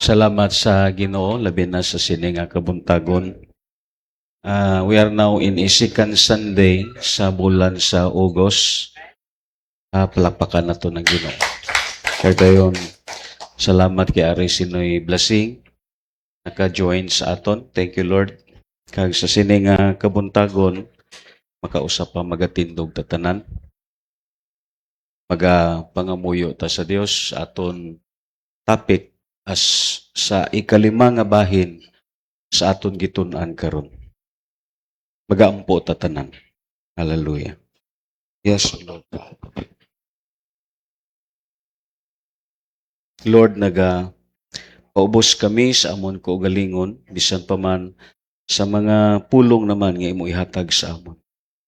Salamat sa Ginoo labi na sa sini nga kabuntagon. We are now in a second Sunday sa bulan sa August. Palakpakan na to ng Ginoo. Kaya gayon, salamat kay Ari Sinoy Blessing naka-join sa aton. Thank you Lord. Kag sa sini nga kabuntagon makausap pa magatindog tatanan. Pangamuyo ta sa Dios sa aton topic as sa ikalima nga bahin sa aton gitun-an karon. Magaampo tatanan. Hallelujah. Yes, Lord God. Lord, paubos kami sa amon kaugalingon, bisan pa man sa mga pulong naman nga imo ihatag sa amon.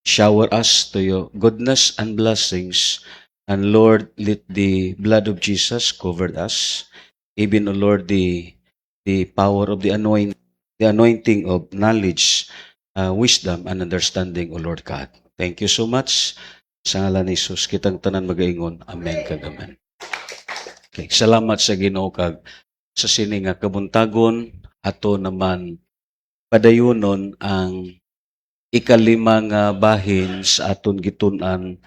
Shower us to your goodness and blessings, and Lord, let the blood of Jesus cover us. Even, O Lord, the power of the anointing of knowledge, wisdom, and understanding, O Lord God. Thank you so much. Sa ngalan ni Jesus, kitang tanan magaingon. Amen kag amen. Okay, salamat sa Ginoo kag sa sini nga kabuntagon ato naman padayonon ang ikalima nga bahin sa aton gitun-an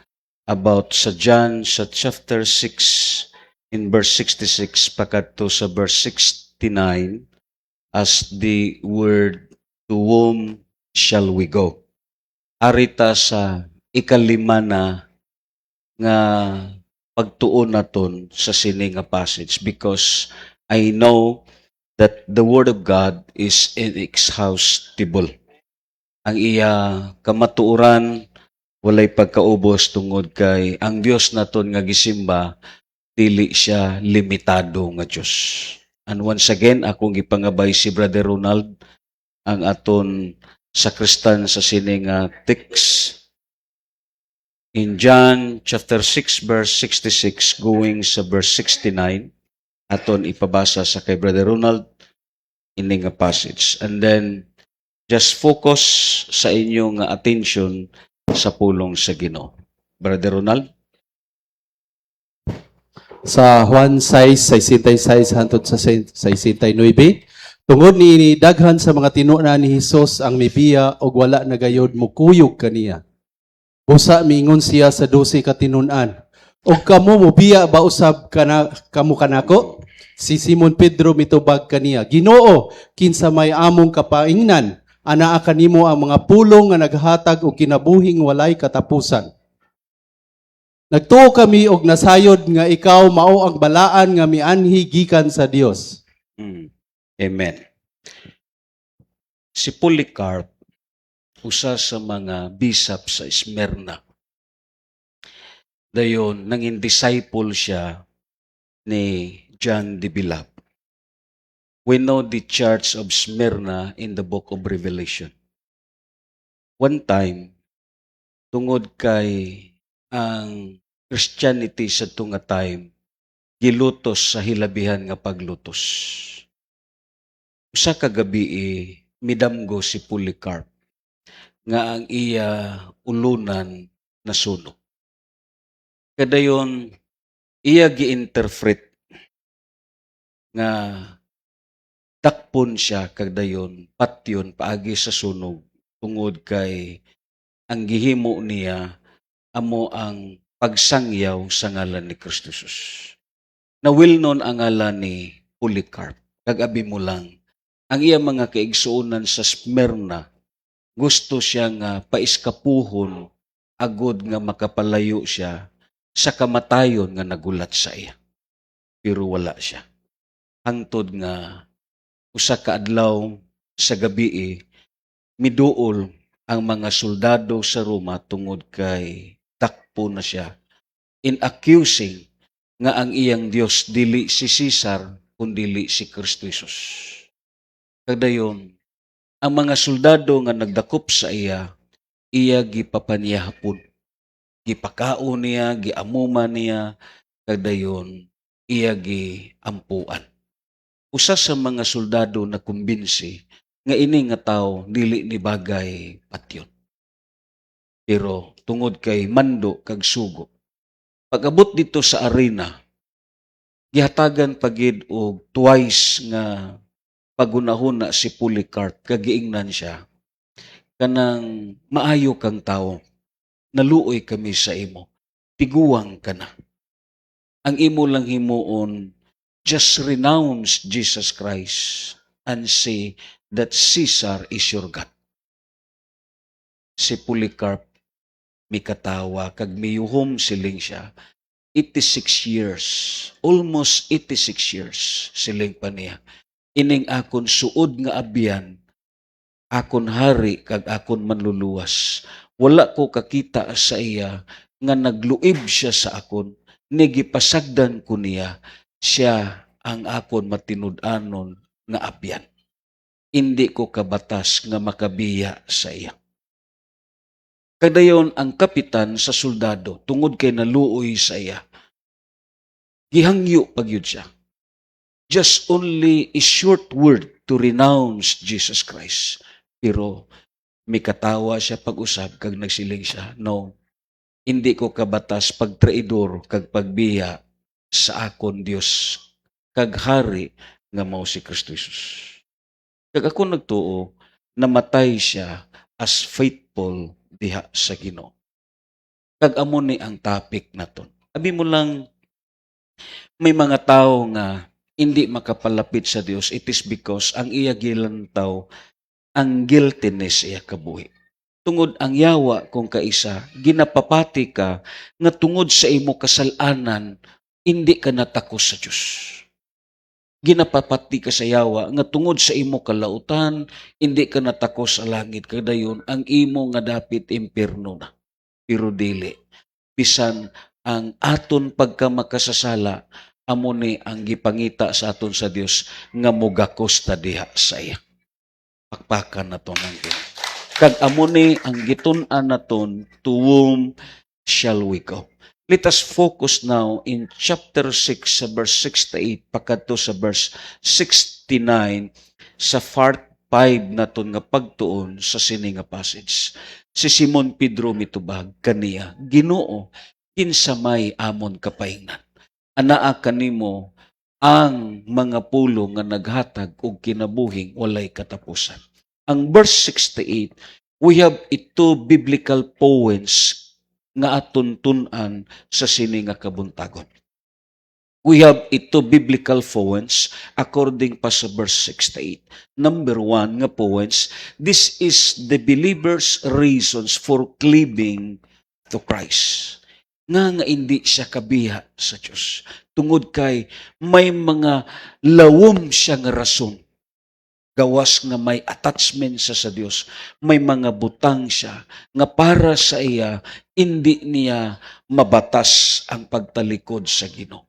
about sa John sa chapter 6 in verse 66 pakadto sa verse 69 as the word to whom shall we go. Arita sa ikalima na nga pagtuon naton sa sini nga passage because I know that the Word of God is inexhaustible. Ang iya kamatuoran walay pagkaubos tungod kay ang Dios naton nga gisimba dili siya limitado nga Dios. And once again akong gipangabay si Brother Ronald ang aton sakristan sa sini nga text in John chapter 6 verse 66 going sa verse 69 aton ipabasa sa kay Brother Ronald ini nga passage. And then just focus sa inyong attention sa pulong sa Ginoo. Brother Ronald? Sa Juan 6:66 hangtod sa 69, tungod ni daghan sa mga tinuna ni Hesus ang mibiya og wala nagayod mo kuyog kaniya. Busa miingon siya sa 12 ka tinun-an, og kamo mobiya ba usab kamo kanako? Si Simon Pedro mitubag kaniya, Ginoo, kinsa may among kapaingnan, anaa kanimo ang mga pulong nga naghatag og kinabuhing walay katapusan. Nagtuo kami og nasayod nga ikaw mao ang balaan nga mianhi gikan sa Dios. Amen. Si Polycarp, usa sa mga bishop sa Smyrna. Dayon, nanging disciple siya ni John the Beloved. We know the church of Smyrna in the book of Revelation. One time, tungod kay ang Christianity sa tunga time, gilutos sa hilabihan nga paglutos. Usa ka gabi midamgo si Polycarp nga ang iya ulunan nasunog. Kadayon iya gi-interpret nga dakpon siya kadayon patyon paagi sa sunog tungod kay ang gihimo niya amo ang pagsangyaw sa ngalan ni Kristo Jesus. Na well-known ang ngalan ni Polycarp. Kag-abi mo lang, ang iya mga kaigsuonan sa Smyrna, gusto siya nga paiskapuhon agod nga makapalayo siya sa kamatayon nga nagulat sa iya. Pero wala siya. Hangtod nga usa ka adlaw sa gabi miduol ang mga soldado sa Roma tungod kay takpo na siya in accusing nga ang iyang Dios dili si Caesar kundi si Kristo Jesus. Kadayon ang mga soldado nga nagdakop sa iya gipapanyahapon. Gipakaon niya, giamuman niya, kadayon iya giampuan. Usa sa mga soldado na kumbinsi nga ini nga tao dili ni bagay patyon. Pero tungod kay mando kag sugo, pag-abot dito sa arena, Gihatagan pagid og twice nga pagunahon na si Polycarp, kagiingnan siya, kanang maayo kang tao, naluoy kami sa imo, tiguang ka na. Ang imo lang himuon, just renounce Jesus Christ and say that Caesar is your God. Si Polycarp, mikatawa, kag miyuhom siling siya, 86 years, almost 86 years, siling pa niya. Ining akon suod nga abyan, akon hari kag akon manluluwas. Wala ko kakita sa iya nga nagluib siya sa akon, nigipasagdan ko niya, siya ang akon matinud-anon nga abyan. Hindi ko kabatas nga makabiya sa iya. Kadayon ang kapitan sa soldado, tungod kay naluoy sa iya, gihangyo pagyud siya. Just only a short word to renounce Jesus Christ. Pero mikatawa siya pag-usab kag nagsiling siya, no, hindi ko kabatas pagtraidor kag pagbiya sa akon Dios kag hari nga mao si Kristo Jesus. Kag ako nagtuo, namatay siya as faithful diha sa Ginoo. Kag amo ni ang topic naton. Abi mo lang, may mga tao nga hindi makapalapit sa Dios, it is because ang iya gilantaw ang guiltiness iya kabuhi. Tungod ang yawa kung kaisa, ginapapati ka nga tungod sa imo kasalanan, hindi ka natakos sa Dios. Ginapapati ka sa yawa nga tungod sa imo kalautan, hindi ka natakos sa langit. Kadayon ang imo nga dapit impierno na. Pero dili, bisan ang aton pagkamakasasala, amo ni ang gipangita sa aton sa Dios nga mogakos ta diha sa iya. Pakpakan naton ang Ginoo. Kag amo ni ang gitun-an naton, to whom shall we go? Let us focus now in chapter 6 sa verse 68 pakadto sa verse 69 sa part 5 naton nga pagtuon sa sini nga passage. Si Simon Pedro mitubag kaniya, Ginoo, kinsa may amon kapaingnan. Anaa kanimo ang mga pulo nga naghatag og kinabuhing walay katapusan. Ang verse 68, we have ito biblical poems nga aton tun-an sa sini nga kabuntagon. We have ito biblical poems according pa sa verse 68. Number 1 nga poems, this is the believer's reasons for cleaving to Christ. Nga hindi siya kabiya sa Diyos. Tungod kay may mga lawom siya nga rason. Gawas nga may attachment siya sa Diyos. May mga butang siya nga para sa iya, hindi niya mabatas ang pagtalikod sa Ginoo.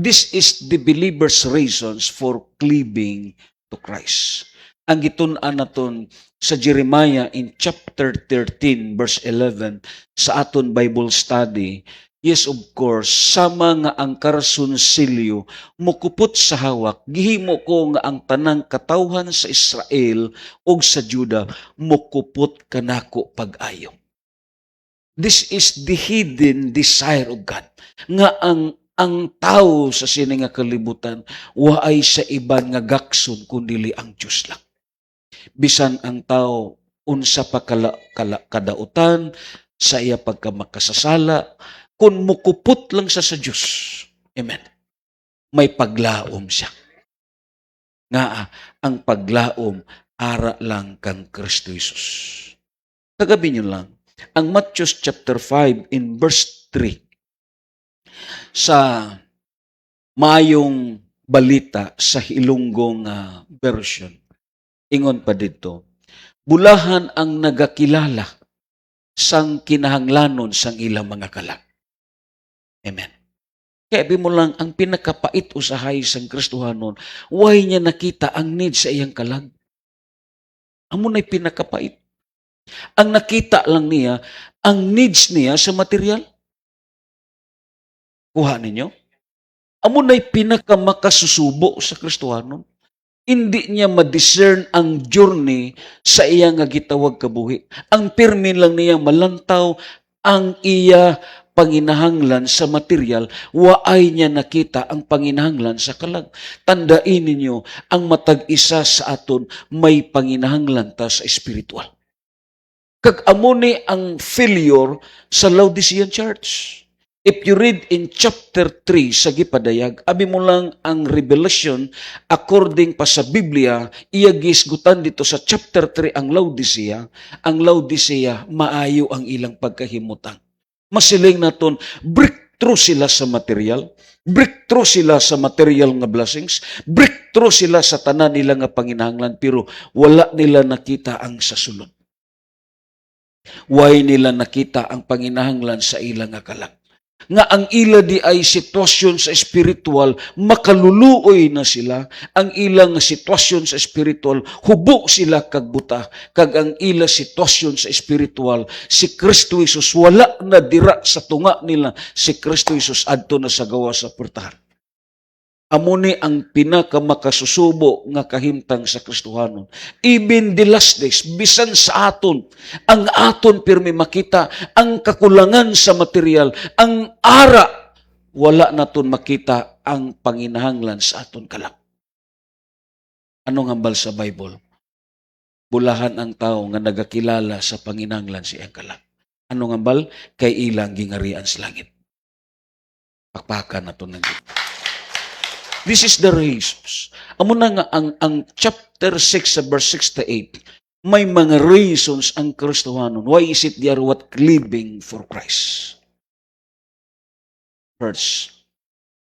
This is the believer's reasons for cleaving to Christ. Ang gitun-an naton sa Jeremiah in chapter 13 verse 11 sa aton Bible study, yes, of course, sama nga ang karasonsilyo mukupot sa hawak, gihimo ko nga ang tanang katawhan sa Israel o sa Juda mukupot kanako pag-ayo. This is the hidden desire of God. Nga ang tao sa sini nga kalibutan, waay sa iban nga gakson kundili ang Diyos lang. Bisan ang tao unsa pa kadautan sa iya pagkamakasasala, kung mukupot lang sa Diyos. Amen. May paglaom siya. Nga ang paglaom ara lang kang Kristo Jesus. Kagabi nyo lang, ang Matthew chapter 5 in verse 3 sa mayong balita sa Ilonggong version. Ingon pa dito, bulahan ang nagakilala sang kinahanglanon sang ilang mga kalag. Amen. Kaya mo lang, ang pinakapait usahay sang Kristohanon, why niya nakita ang need sa iyang kalag. Amo na'y pinakapait. Ang nakita lang niya, ang needs niya sa material. Kuha ninyo? Amo na'y pinakamakasusubo sa Kristohanon. Hindi niya ma-discern ang journey sa iya nga gitawag kabuhi. Ang pirmi lang niya malantaw ang iya panginahanglan sa material, waay niya nakita ang panginahanglan sa kalag. Tandain ninyo, ang matag isa sa aton may panginahanglan ta sa spiritual. Kag amo ni ang failure sa Laodicean Church. If you read in chapter 3 sa Gipadayag, abi mo lang ang revelation according pa sa Biblia, iya gisgutan dito sa chapter 3 ang Laodicea, maayo ang ilang pagkahimutang. Masiling naton, breakthrough sila sa material, breakthrough sila sa material nga blessings, breakthrough sila sa tanan nila nga panginahanglan, pero wala nila nakita ang sasulod. Why nila nakita ang panginahanglan sa ilang nga kalag. Nga ang ila di ay sitwasyon sa spiritual, makaluluoy na sila. Ang ilang sitwasyon sa spiritual, hubo sila kagbuta. Kag ang ila sitwasyon sa spiritual, si Kristo Jesus, wala na dira sa tunga nila, si Kristo Jesus adto na sa gawa sa portahan. Amo ni ang pinakamakasusubo nga kahimtang sa Kristohanon. Even the last days, bisan sa aton, ang aton pirmi makita ang kakulangan sa material, ang ara, wala naton makita ang panginahanglan sa aton kalag. Anong hambal sa Bible? Bulahan ang tao nga nagakilala sa panginahanglan siyang kalag. Anong hambal? Kay ilang gingarian sa langit. Pakpakan naton ng This is the reasons. Amo na nga ang chapter 6 sa verse 68, may mga reasons ang Kristohanon. Why is it they are what living for Christ? First,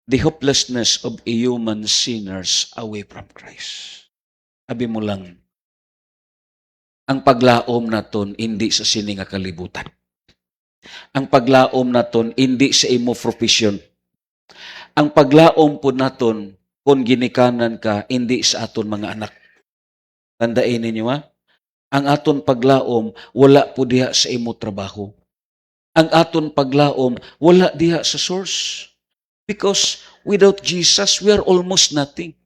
the hopelessness of a human sinners away from Christ. Abi mo lang, ang paglaom naton hindi sa sini nga kalibutan. Ang paglaom naton hindi sa imo profession. Ang paglaom po naton kung ginikanan ka, hindi sa aton mga anak. Tandain ninyo ha? Ang aton paglaom, wala po diha sa imo trabaho. Ang aton paglaom, wala diha sa source. Because without Jesus, we are almost nothing.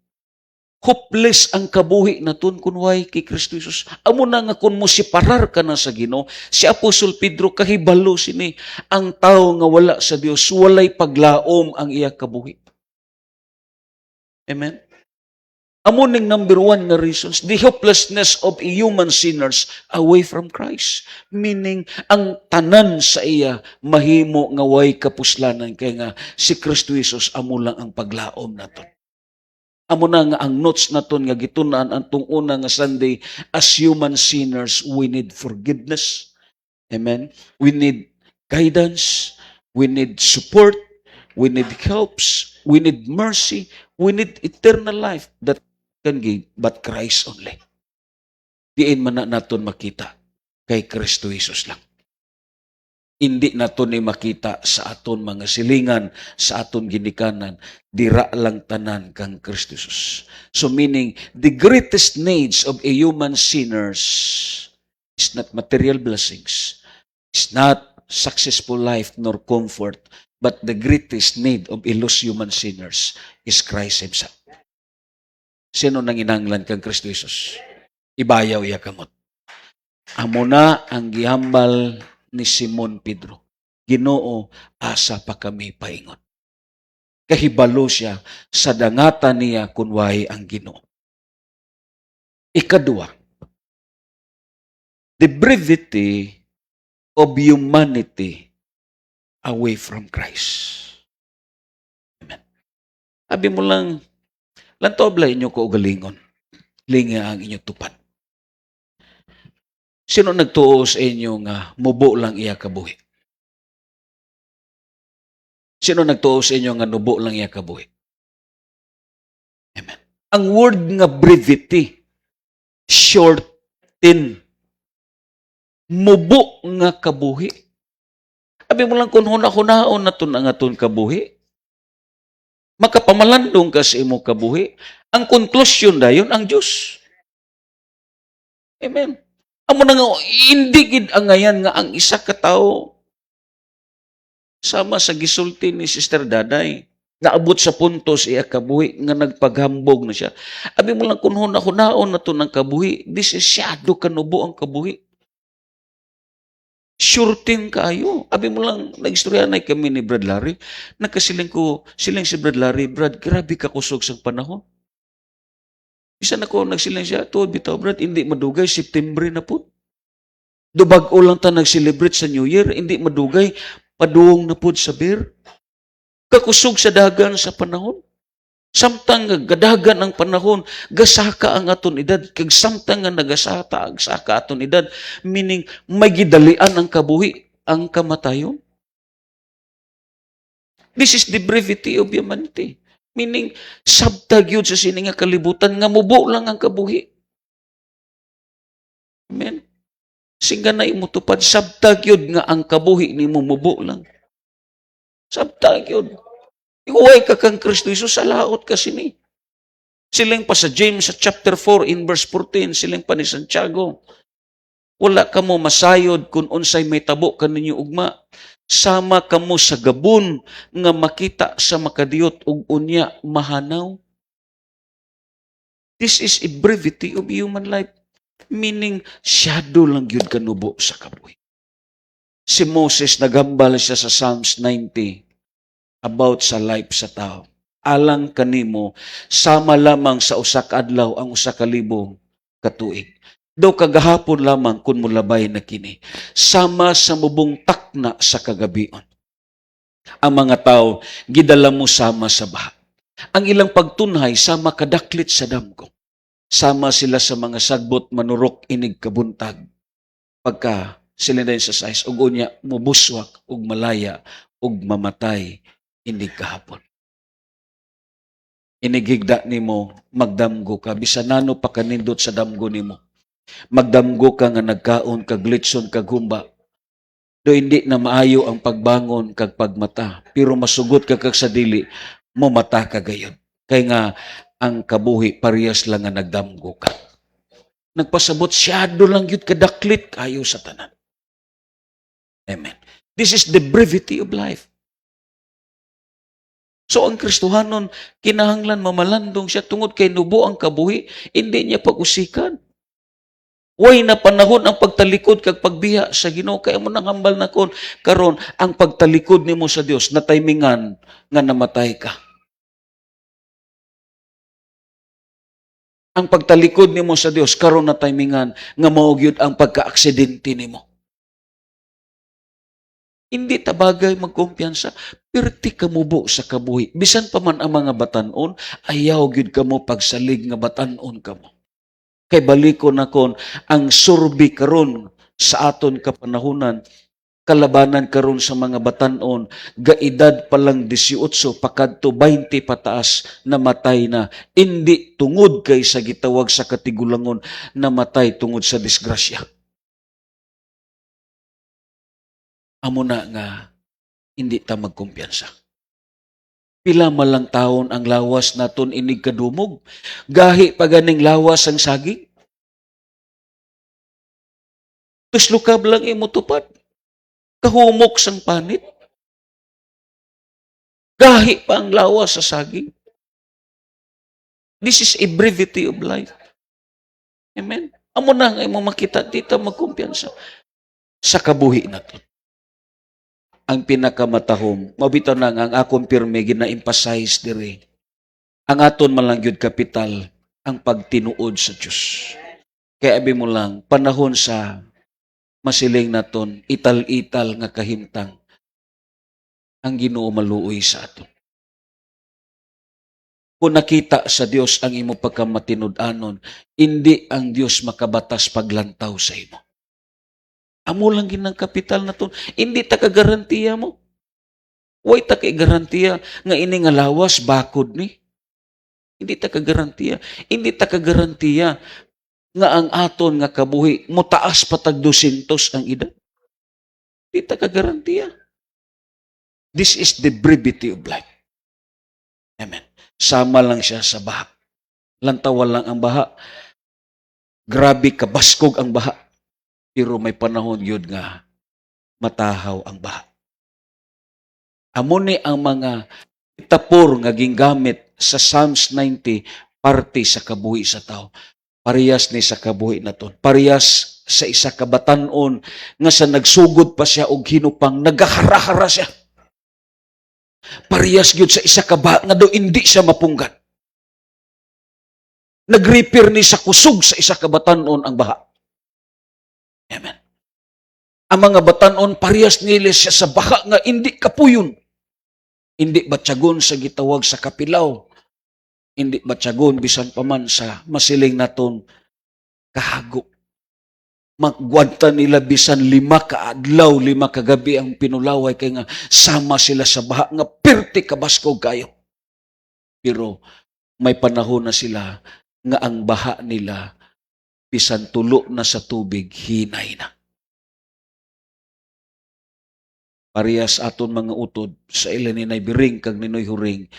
Hopeless ang kabuhi naton kun way kay Kristo Jesus. Amo na nga kun mo siparar ka na sa Ginoo, si Apostol Pedro kahibalo sini, ang tao nga wala sa Dios walay paglaom ang iya kabuhi. Amen. Amo ning number one nga reasons, the hopelessness of human sinners away from Christ. Meaning, ang tanan sa iya mahimo nga way kapuslanan kay nga si Kristo Jesus amo lang ang paglaom naton. Amo na nga ang notes naton nga gitunan antong una nga Sunday, as human sinners, we need forgiveness. Amen. We need guidance. We need support. We need helps. We need mercy. We need eternal life that can give but Christ only. Diin man na naton makita kay Kristo Jesus lang. Hindi naton ni makita sa aton mga silingan, sa aton ginikanan, dira lang tanan kang Kristo Jesus. So meaning, the greatest needs of a human sinners is not material blessings, is not successful life nor comfort, but the greatest need of a lost human sinners is Christ Himself. Sino nang inanglan kang Kristo Jesus? Ibayaw iya kamot. Amo na ang gihambal ni Simon Pedro. Ginoo, asa pa kami paingon. Kahibalo siya sa dangatan niya kunway ang Ginoo. Ikadua, the brevity of humanity away from Christ. Amen. Abi mo lang, lantobla inyo ko ugalingon. Linga ang inyo tupad. Sino nagtuo sa inyo nga mubo lang iya kabuhi? Sino nagtuo sa inyo nga nubo lang iya kabuhi? Amen. Ang word nga brevity, shorten, mubo nga kabuhi. Abi mo lang kung hunaon naton ang aton kabuhi. Makapamalandong ka sa imo kabuhi. Ang conclusion dayon ang Diyos. Amen. Amo na nga, hindi gid ang ngayon nga ang isa ka tao sama sa gisulti ni Sister Daday. Naabot sa puntos iya kabuhi nga nagpaghambog na siya. Abi mo lang kung hunaon na to ng kabuhi, this is shadow kanubo ang kabuhi. Surtin kaayo. Abi mo lang, nag-istoryanay kami ni Brad Larry. Nagkasiling ko, siling si Brad Larry, Brad, grabe ka kusog sa panahon. Isa na ko, nagsiling siya, tuod bitaw, Brad, hindi madugay, September na po. Dubag-o lang ta nag-celebrate sa New Year, hindi madugay, paduong na po sa beer. Kakusog sa dagan sa panahon. Samtang gadagan ang panahon, gasaka ang aton edad. Kag samtang nga nagasata ang saka aton edad, meaning may gidalian ang kabuhi, ang kamatayon. This is the brevity of humanity. Meaning, sabtag yun sa sini nga kalibutan, nga mubo lang ang kabuhi. Amen? Singga na imutupad, sabtag yun nga ang kabuhi ni mo mubo lang. Sabtag yun. Iuway ka kang Kristo Jesus, sa laot ka sini. Siling pa sa James sa chapter 4 in verse 14, siling pa ni Santiago, wala ka mo masayod kung unsay may tabo kaninyo ugma. Sama ka mo sa gabon nga makita sa makadiyot ug unya mahanaw. This is a brevity of human life. Meaning, shadow lang yun kanubo sa kabuhi. Si Moses, nagambal siya sa Psalms 90 about sa life sa tao. Alang kanimo, sama lamang sa usa ka adlaw ang usa ka libo ka tuig. Daw kagahapon lamang kun mulabay na kini. Sama sa mubong takna sa kagabion. Ang mga tao, gidala mo sama sa baha. Ang ilang pagtunhay, sama kadaklit sa damgo. Sama sila sa mga sagbot manurok inig kabuntag. Pagka sila na sa size, ug unya, mubuswak, ug malaya, ug mamatay, inig kahapon. Inigigda nimo, magdamgo ka. Bisan nano pa kanindot sa damgo nimo. Magdamgo ka nga nagkaon, kag litson, kag humba. Do hindi na maayo ang pagbangon kag pagmata. Pero masugot ka kag sa dili, mo mata ka gayon. Kaya nga, ang kabuhi, parehas lang nga nagdamgo ka. Nagpasabot, siyado lang yun kadaklit kayo sa tanan. Amen. This is the brevity of life. So ang Kristohanon, kinahanglan mamalandong siya tungod kay nubo ang kabuhi, hindi niya pag-usikan. Way na panahon ang pagtalikod kag pagbiya sa Ginoo kay mo nang hambal na kon karon ang pagtalikod nimo sa Dios na timingan nga namatay ka. Ang pagtalikod nimo sa Dios karon na timingan nga mao gyud ang pagka-aksidente nimo. Hindi tabagay magkumpiyansa, perti kamubo sa kabuhi. Bisan pa man ang mga batanon, ayaw gyud kamo pagsalig nga batanon kamo. Kay baliko na kon ang surbi karon sa aton kapanahunan, kalabanan karon sa mga batanon, gaedad pa lang 18 pakadto 20 pataas namatay na. Hindi tungod kay sa gitawag sa katigulangon, namatay tungod sa disgrasya. Amo na nga hindi ta magkumpiyansa. Pila malang taon ang lawas naton inig kadumog. Gahi pa ganing lawas ang saging. Tuslukab lang imutupad. Kahumok sang panit. Gahi pa ang lawas sa saging. This is a brevity of life. Amen. Amo na nga imong makita dito magkumpiyansa sa kabuhi naton. Ang pinakamatahom, mabitaw na nga ang akong pirme gina-emphasize diri. Ang aton malangyod kapital, ang pagtinuod sa Diyos. Kaya abi mo lang, panahon sa masiling naton, ital-ital nga kahimtang, ang Ginoo maluoy sa aton. Kung nakita sa Dios ang imo pagkamatinud-anon, hindi ang Dios makabatas paglantaw sa imo. Amo lang ginang kapital na to. Hindi ta kagarantiya mo. Way ta kay garantiya nga ini nga lawas bakod ni. Hindi ta kagarantiya. Hindi ta kagarantiya nga ang aton nga kabuhi motaas patag 200 ang edad. Hindi ta kagarantiya. This is the brevity of life. Amen. Sama lang siya sa baha. Lantawan lang ang baha. Grabe kabaskog ang baha. Pero may panahon yun nga matahaw ang baha. Amo ni ang mga itapor nga gingamit sa Psalms 90 parte sa kabuhi sa tao. Parehas ni sa kabuhi naton. Parehas sa isa ka batan-on nga sa nagsugod pa siya og hinupang nagahara-hara siya. Parehas gyud sa isa ka baha nga daw hindi siya mapunggan. Nag-repair ni sa kusog sa isa ka batan-on ang baha. Amen. Ang mga batan-on parehas nila siya sa baha nga hindi kapuyon. Hindi batyagon sa gitawag sa kapilaw. Hindi batyagon bisan pa man sa masiling naton kahago. Magwanta nila bisan 5 ka adlaw, 5 ka gabi ang pinulaway kay nga sama sila sa baha nga perti kabasko kayo. Pero may panahon na sila nga ang baha nila bisan tulo na sa tubig hinay na. Parehas aton mga utod sa ilan ninay biring kag ninoy huring,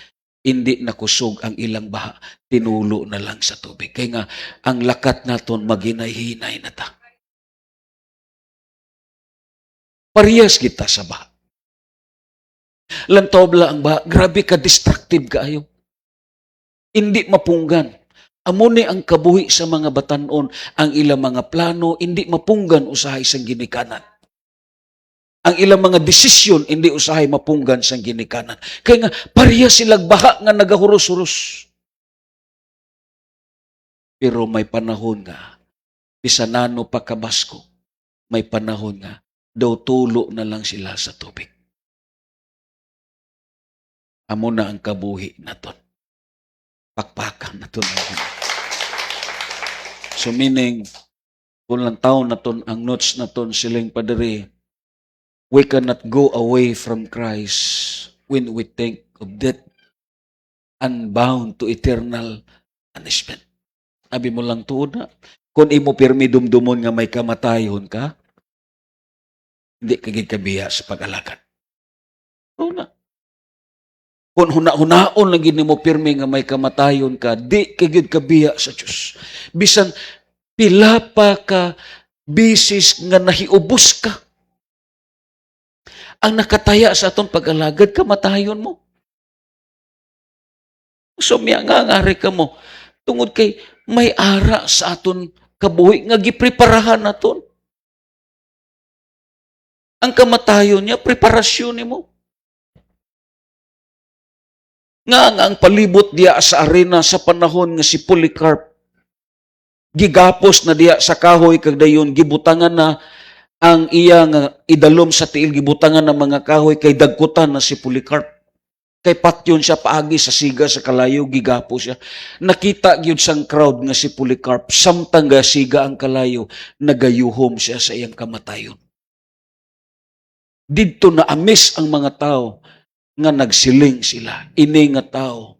hindi nakusog ang ilang baha, tinulo na lang sa tubig. Kaya nga, ang lakat naton maginay-hinay na ta. Parehas kita sa baha. Lantobla ang baha, grabe ka, destructive kaayo. Hindi mapunggan. Amo ni ang kabuhi sa mga batanon, ang ilang mga plano, hindi mapunggan usahay sang ginikanan. Ang ilang mga desisyon, hindi usahay mapunggan sang ginikanan. Kaya nga, pareha silang baha nga nagahuros-huros. Pero may panahon nga, bisanano pa kabasko, may panahon nga, daw tulo na lang sila sa tubig. Amo na ang kabuhi naton. Pakpakan naton. So meaning, kung lang taon naton ang notes naton siling padiri, we cannot go away from Christ when we think of death and bound to eternal punishment. Abi mo lang tuod na, kung imo pirmi dumdumon nga may kamatayon ka, hindi ka gikabiya sa pag-alakad. Oo na. Kung huna-hunaon lagi nimo pirmi nga may kamatayon ka, di ka gikabiya sa Diyos. Bisan pila pa ka bisis nga nahiubos ka, ang nakataya sa atong pag-alagad, kamatayon mo. So, ngari ka mo, tungod kay may ara sa aton kabuhi, nga gipreparahan naton. Ang kamatayon niya, preparasyon ni mo. Nga ang palibot diya sa arena sa panahon nga si Polycarp, gigapos na diya sa kahoy, kag dayon gibutangan na ang iya nga idalom sa tiil, gibutangan ng mga kahoy, kay dagkutan na si Polycarp. Kay patyon siya paagi sa siga sa kalayo, gigapo siya. Nakita gyud sang crowd nga si Polycarp, samtang ga siga ang kalayo, nagayuhom siya sa iyang kamatayon. Didto na amis ang mga tao nga nagsiling sila. Ini nga tao,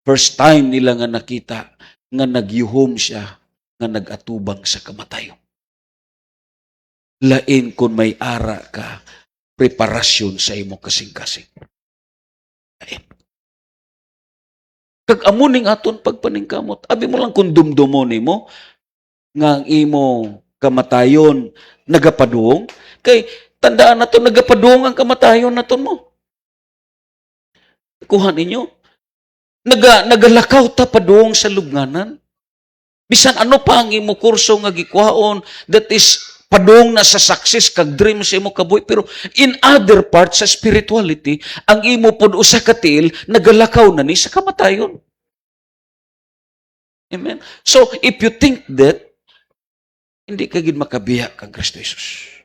first time nila nga nakita nga nagyuhom siya, nga nagatubang sa kamatayon. Lain kung may ara ka, preparasyon sa imo kasing-kasing. Lain. Kag amuning aton pagpaningkamot, abi mo lang kung dumdumon nimo nga ang imo kamatayon nagapadung, kay tandaan nato nagapadung ang kamatayon naton mo. Kuha ninyo, nagalakaw ta padung sa lubnganan. Bisan ano pa ang imo kurso nga gikuhaon, that is padung na sa success kag dream sa imo kabuhi, pero in other parts sa spirituality, ang imo pud usa ka tiil nagalakaw na ni sa kamatayon. Amen. So if you think that, hindi ka gid makabiya kang Kristo Jesus.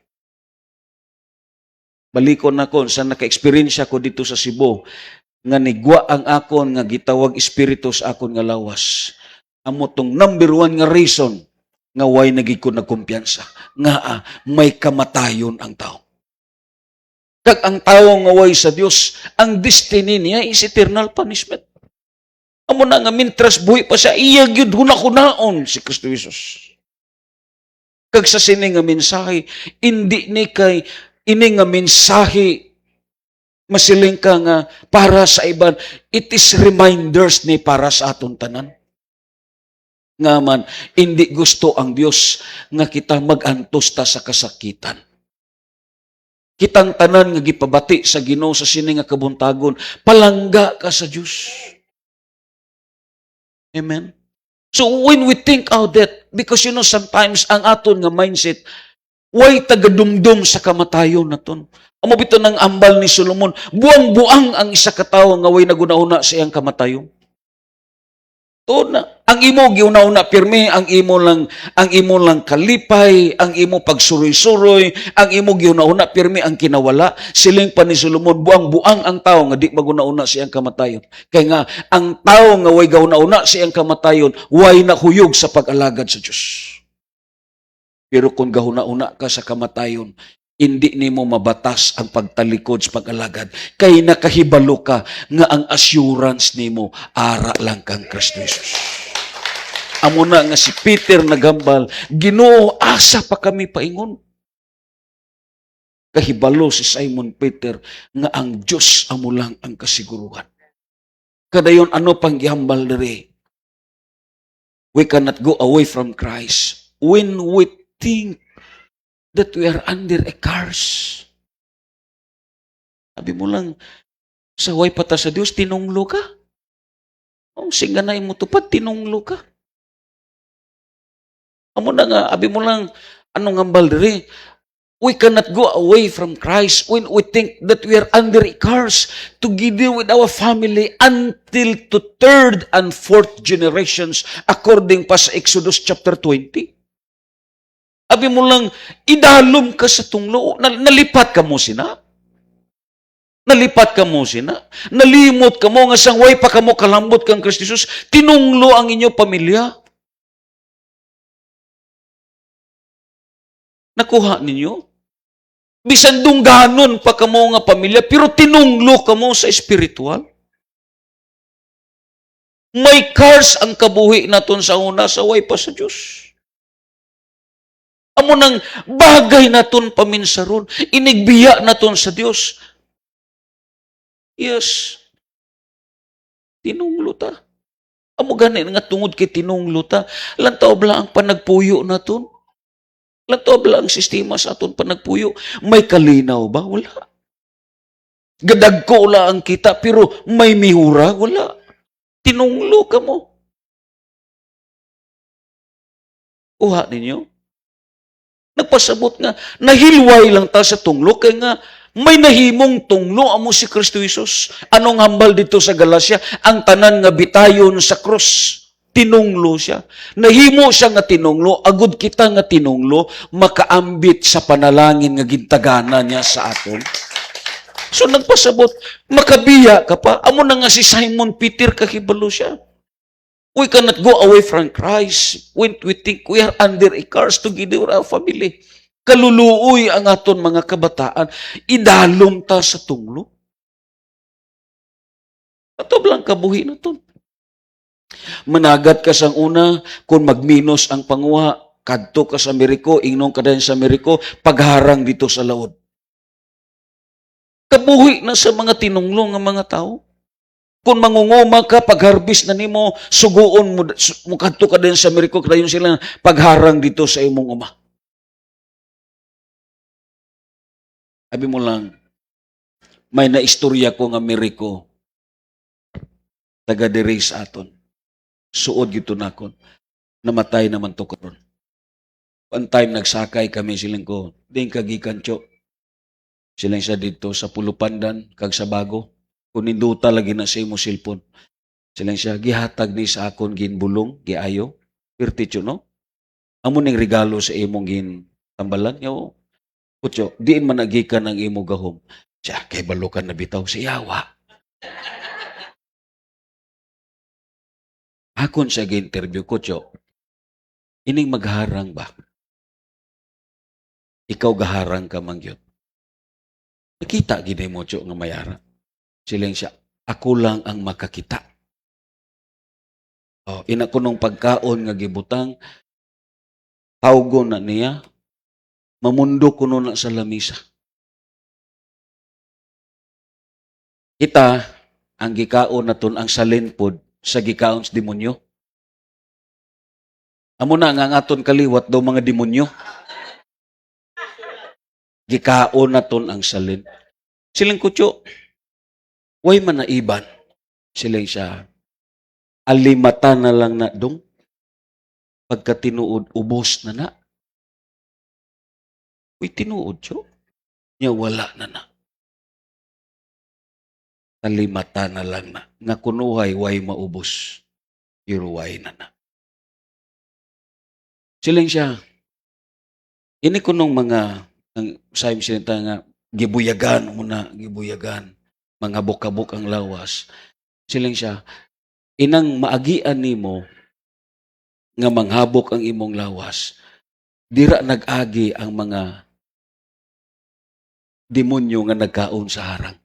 Balikon nako sa naka-experience ko dito sa Cebu nga nigwa ang akon nga gitawag espiritu sa akon nga lawas. Amo tong number 1 nga reason nga why naging ko nagkumpiyansa. Nga may kamatayon ang tao. Kag ang tao nga way sa Dios, ang destiny niya is eternal punishment. Amo na nga mintras buhi pa siya, iya gyud hunahunaon si Kristo Jesus. Kag sa sini nga mensahe, hindi ni kay ini nga mensahe masiling ka nga para sa iban, it is reminders ni para sa aton tanan. Nga man, hindi gusto ang Dios nga kita mag-antos ta sa kasakitan. Kitang tanan nga gipabati sa Ginoo sa sini nga kabuntagon, palangga ka sa Dios. Amen. So when we think out that, because sometimes ang aton nga mindset, way tagadumdum sa kamatayon naton. Amo bito ng ambal ni Solomon, buang-buang ang isa ka tawo nga way nagunahuna sa iyang kamatayon. To na, ang imo giuna-una pirmi, ang imo lang kalipay, ang imo pagsuroy-suroy, ang imo giuna-una pirmi ang kinawala. Siling pa ni Solomon, buang-buang ang tawo nga di maguna-una sa iyang kamatayon. Kaya nga ang tawo nga way gauna-una sa iyang kamatayon, way nahuyog sa pag-alagad sa Dios. Pero kung gahuna-una ka sa kamatayon, hindi nimo mabatas ang pagtalikod sa pag-alagad. Kay nakahibalo ka nga ang assurance nimo ara lang kang Kristo Jesus. Amo na nga si Peter nagambal, Ginoo, asa pa kami paingon. Kahibalo si Simon Peter nga ang Diyos amo lang ang kasiguruhan. Kadayon ano pang gihambal diri? We cannot go away from Christ when we think that we are under a curse. Sabi mo lang, sa way pata sa Diyos, tinunglo ka. Ang singanay mo tupad, tinunglo ka. Amo na nga, abi mo lang, anong hambal diri? We cannot go away from Christ when we think that we are under a curse together with our family until to third and fourth generations according pa sa Exodus chapter 20. Abi mo lang, idalom ka sa tunglo, nalipat ka mo sina. Nalipat ka mo sina. Nalimot ka mo, nga sangway pa ka mo kalambot kang Kristo Jesus, tinunglo ang inyong pamilya. Nakuha ninyo? Bisan dungganon pa ka mo nga pamilya, pero tinunglo ka mo sa espiritual. May curse ang kabuhi naton sa una, sa way pa sa Diyos. Amo nang bagay naton paminsaron, inigbiya naton sa Dios. Yes. Tinunglo ta. Amo gani nga tungod kay tinunglo ta, lantaw bla ang panagpuyo naton. Lantaw bla ang sistema sa aton panagpuyo. May kalinaw ba? Wala. Gadagko la ang kita, pero may mihura? Wala. Tinunglo ka mo. Uha ninyo? Nagpasabot nga, nahilway lang ta sa tunglo, kaya nga, may nahimong tunglo amo si Kristo Jesus. Anong hambal dito sa Galacia? Ang tanan nga bitayon sa krus. Tinunglo siya. Nahimo siya nga tinunglo, agud kita nga tinunglo, makaambit sa panalangin nga gintagana niya sa aton. So nagpasabot, makabiya ka pa. Amo na nga si Simon Peter, kahibalo siya. We cannot go away from Christ when we think we are under a curse together with our family. Kaluluoy ang aton mga kabataan, idalom ta sa tunglo. Ato lang kabuhi na to. Managat ka sang una, kung magminos ang panguha, kadto ka sa Ameriko, ingnon ka din sa Ameriko, pagharang dito sa laod. Kabuhi na sa mga tinunglo ng mga tao. Kung mangunguma ka, pag-harvest na nimo, suguon mo, kadto ka din sa Ameriko, kadayon sila pagharang dito sa imong uma. Sabi mo lang, may naistorya ko ng Ameriko, taga-diri sa aton. Suod gito na kon. Namatay naman to karon. One time nagsakay kami siling ko, ding kagikan tyo. Silang siya dito sa Pulupandan, kag sa Bago. Kung ninduta lagi na sa imo silpon. Silang siya, gihatag ni sa akon ginbulong, giayo. Pirtityo, no? Amo ning regalo sa imong gintambalan. Yo, kutyo, diin man nagikan ang imo gahom. Siya, kay balukan na bitaw sa yawa. Hakon siya gi-interview ko, Tyo, ining magharang ba? Ikaw gaharang ka man yun. Nakita gini mo, Tyo, nga mayara. Silang siya, ako lang ang makakita. Oh, ina ko nung pagkaon nga gibutang, tawgo na niya, mamundo ko na sa lamisa. Kita, ang gikaon na ton, ang salinpod, sa gikaon sa demonyo. Amo na nga aton kaliwat daw mga demonyo. Gikaon na ton ang salin. Siling kutyo, way man na iban. Siling siya, alimata na lang na dong. pagka tinuod, ubos na na. Uy, tinuod siyo. Nya wala na na. Talimata na lang na. Nga kunuhay, way maubos. Pero way na na. Siling siya, ini ko nung mga, sabi sinita nga, gibuyagan muna, gibuyagan. Mga bukabok ang lawas. Siling siya, inang maagian nimo nga manghabok ang imong lawas, dira nag-agi ang mga demonyo nga nagkaon sa harang.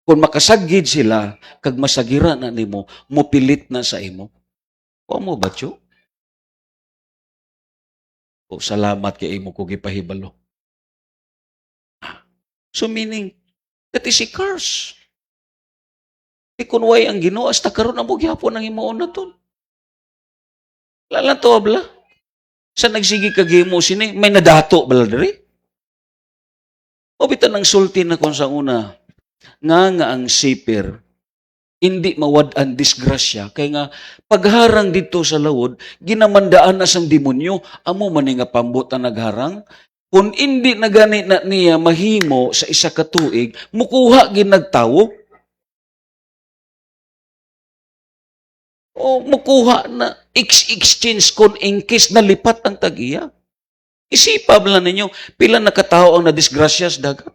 Kung makasagid sila, kag masagira na nimo, mupilit na sa imo. O mo ba, tiyo? O salamat kay imo ko gipahibalo. So meaning, that is a curse. Ikunway ang Ginoo hasta karon amo gyapon ang himuon naton. Lalang to abla. Sa nagsigi kag himo sini, may nadato bala diri. O bitan ang sulti na kon sa una, nga ang sipir, hindi mawad-an disgrasya, kay nga pagharang dito sa lawod, ginamandaan na sang demonyo, amo man nga pambot ang nagharang, kung hindi na gani na niya mahimo sa isa ka tuig, mukuha ginagtawo, o mukuha na exchange kon inkis na lipat ang tagiya. Isipa bala ninyo, pila na katao ang nadisgrasya sa dagat.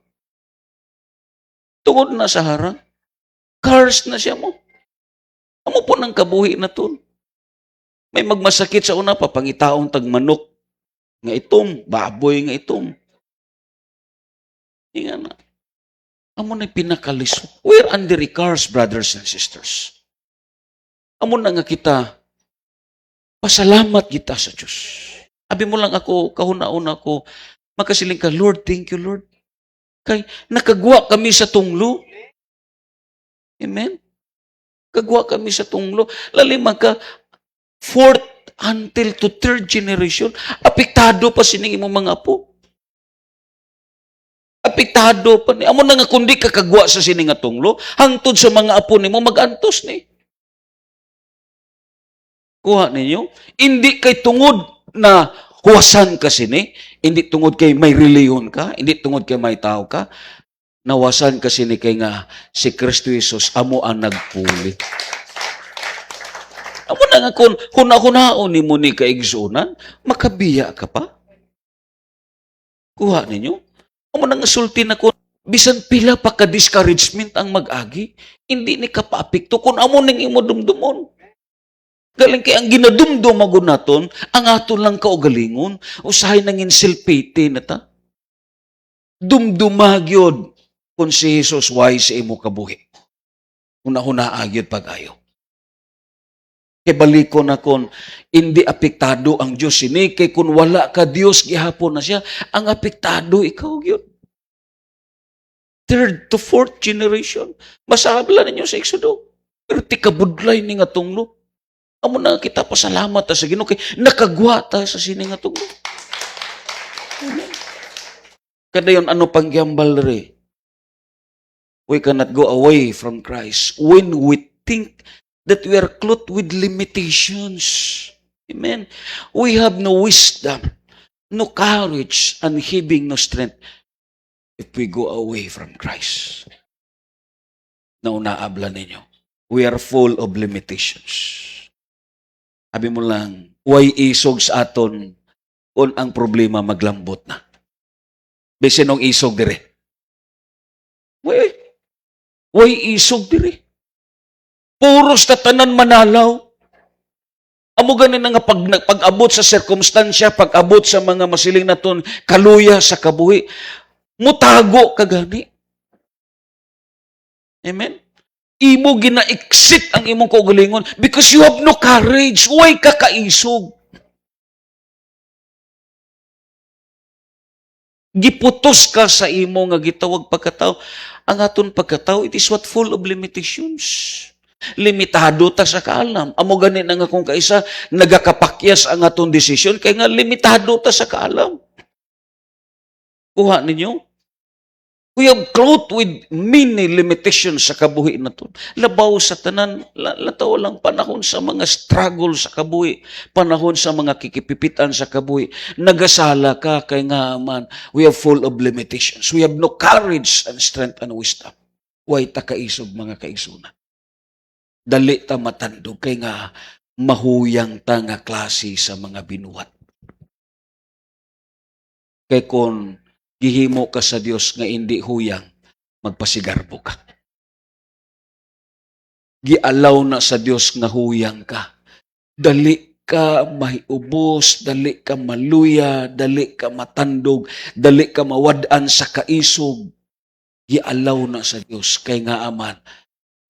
Tungod na sa harang. Cursed na siya mo. Amo po ng kabuhi na to. May magmasakit sa una, papangitaong tagmanok. Nga itom, baboy nga itom. Nga na. Amo na pinakaliso. We're under a curse, brothers and sisters. Amo na nga kita, pasalamat kita sa Diyos. Abi mo lang ako, kahuna-una ko, makasiling ka, Lord, thank you, Lord. Kay nakagwa kami sa tunglo. Amen? Kagwa kami sa tunglo. Lalim ka, fourth until to third generation, apektado pa sining imong mga apo. Apektado pa ni. Amo na nga kundi kakagwa sa sining nga tunglo, hangtod sa mga apo nimo magantos ni. Kuha ninyo, hindi kay tungod na huwasan ka sini, hindi tungod kay may reliyon ka, hindi tungod kay may tao ka, nawasan kasi ni kay nga si Kristo Jesus amo ang nagpuli. Amo na nga kung hunaon ni mo ni kaigsunan, makabiya ka pa. Kuha ninyo. Amo na nga sulti na kung bisan pila pa ka-discouragement ang mag-agi, hindi ni ka paapekto kung amo ning imo dumdumon. Galing kay ang ginadumdum magun naton, ang aton lang kaugalingon, usahay nangin self-pity na ta. Dumdumagyod kung si Jesus wise sa imo kabuhi. Una-hunaagyod pag-ayo. Kay baliko na kung hindi apektado ang Diyos ini, kay kung wala ka Diyos, gihapon na siya, ang apektado ikaw yun. Third to fourth generation. Masabla ninyo sa Exodo. Pero tikabudlay ni nga tunglo. Amo na kita pasalamat ta sa Ginoo kay nakagwa ta sa sini nga tunglo. Kadayon ano pang gyambal diri? We cannot go away from Christ when we think that we are clothed with limitations. Amen. We have no wisdom, no courage, and having no strength if we go away from Christ. Naunaabla ninyo. We are full of limitations. Sabi mo lang, way isog sa aton kung ang problema maglambot na. Bisin nung isog dire. Way isog dire. Puros tatanan manalaw. Amo ganin nga pag-abot sa sirkumstansya, pag-abot sa mga masiling naton kaluya sa kabuhi, mutago kagani. Amen? Imo gina-exit ang imong kaugalingon because you have no courage. Way ka kaisog. Giputos ka sa imo nga gitawag pagkatao. Ang aton pagkatao, it is what full of limitations. Limitado ta sa kaalam. Amo gani na nga kung kaisa, nagakapakyas ang aton desisyon, kaya nga limitado ta sa kaalam. Kuha ninyo? We have clothed with many limitations sa kabuhi na to. Labaw sa tanan, lataw lang panahon sa mga struggle sa kabuhi, panahon sa mga kikipipitan sa kabuhi. Nagasala ka kay nga man, we are full of limitations. We have no courage and strength and wisdom. Way ta kaisog mga kaisunan. Dali ta matandog kay nga mahuyang ta nga klase sa mga binuhat. Kay kung gihimo ka sa Dios nga hindi huyang, magpasigarbo ka. Gialaw na sa Dios nga huyang ka. Dali ka mahiubos, dali ka maluya, dali ka matandog, dali ka mawadaan sa kaisog. Gialaw na sa Dios kay nga aman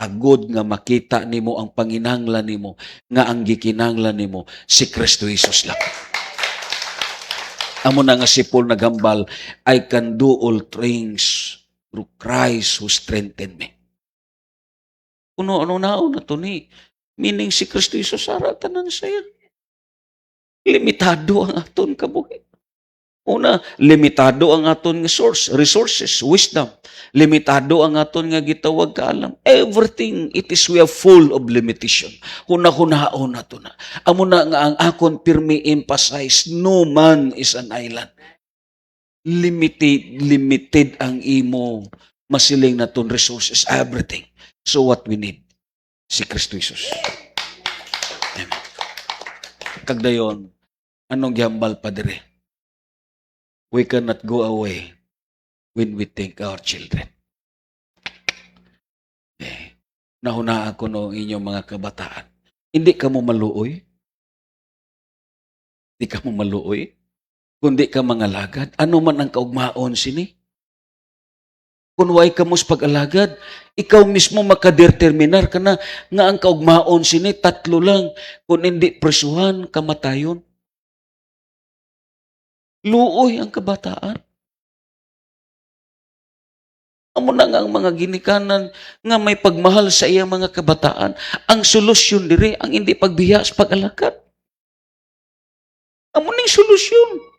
agod nga makita nimo ang panginahanglan nimo nga ang gikinahanglan nimo si Kristo Jesus lang. Amo na nga si Paul naghambal, I can do all things through Christ who strengthened me. Kuno ano naon na to ni? Meaning si Kristo Jesus ara tanan sayon. Limitado ang aton kabuhi. Una, limitado ang aton nga resources, wisdom. Limitado ang aton nga gitawag kaalam. Everything, we are full of limitation. Hunahunahon na to na. Amo na nga ang akon pirmi emphasize, no man is an island. Limited ang imo masiling na ton resources, everything. So what we need? Si Kristo Jesus. Amen. Kagdayon, anong gihambal pa dire? We cannot go away when we think our children. Nahunaan ko no inyong mga kabataan. Hindi ka mo maluoy. Hindi ka mo maluoy. Kundi ka mga lagad. Ano man ang kaugmaon sini? Kung way ka mo sa pag-alagad, ikaw mismo makadeterminar ka na nga ang kaugmaon sini, 3 lang. Kung hindi presuhan, kamatayon. Luoy ang kabataan. Amo na nga ang mga ginikanan nga may pagmahal sa iyang mga kabataan. Ang solusyon diri, ang hindi pagbiya sa pag-alakad. Amo ning solusyon.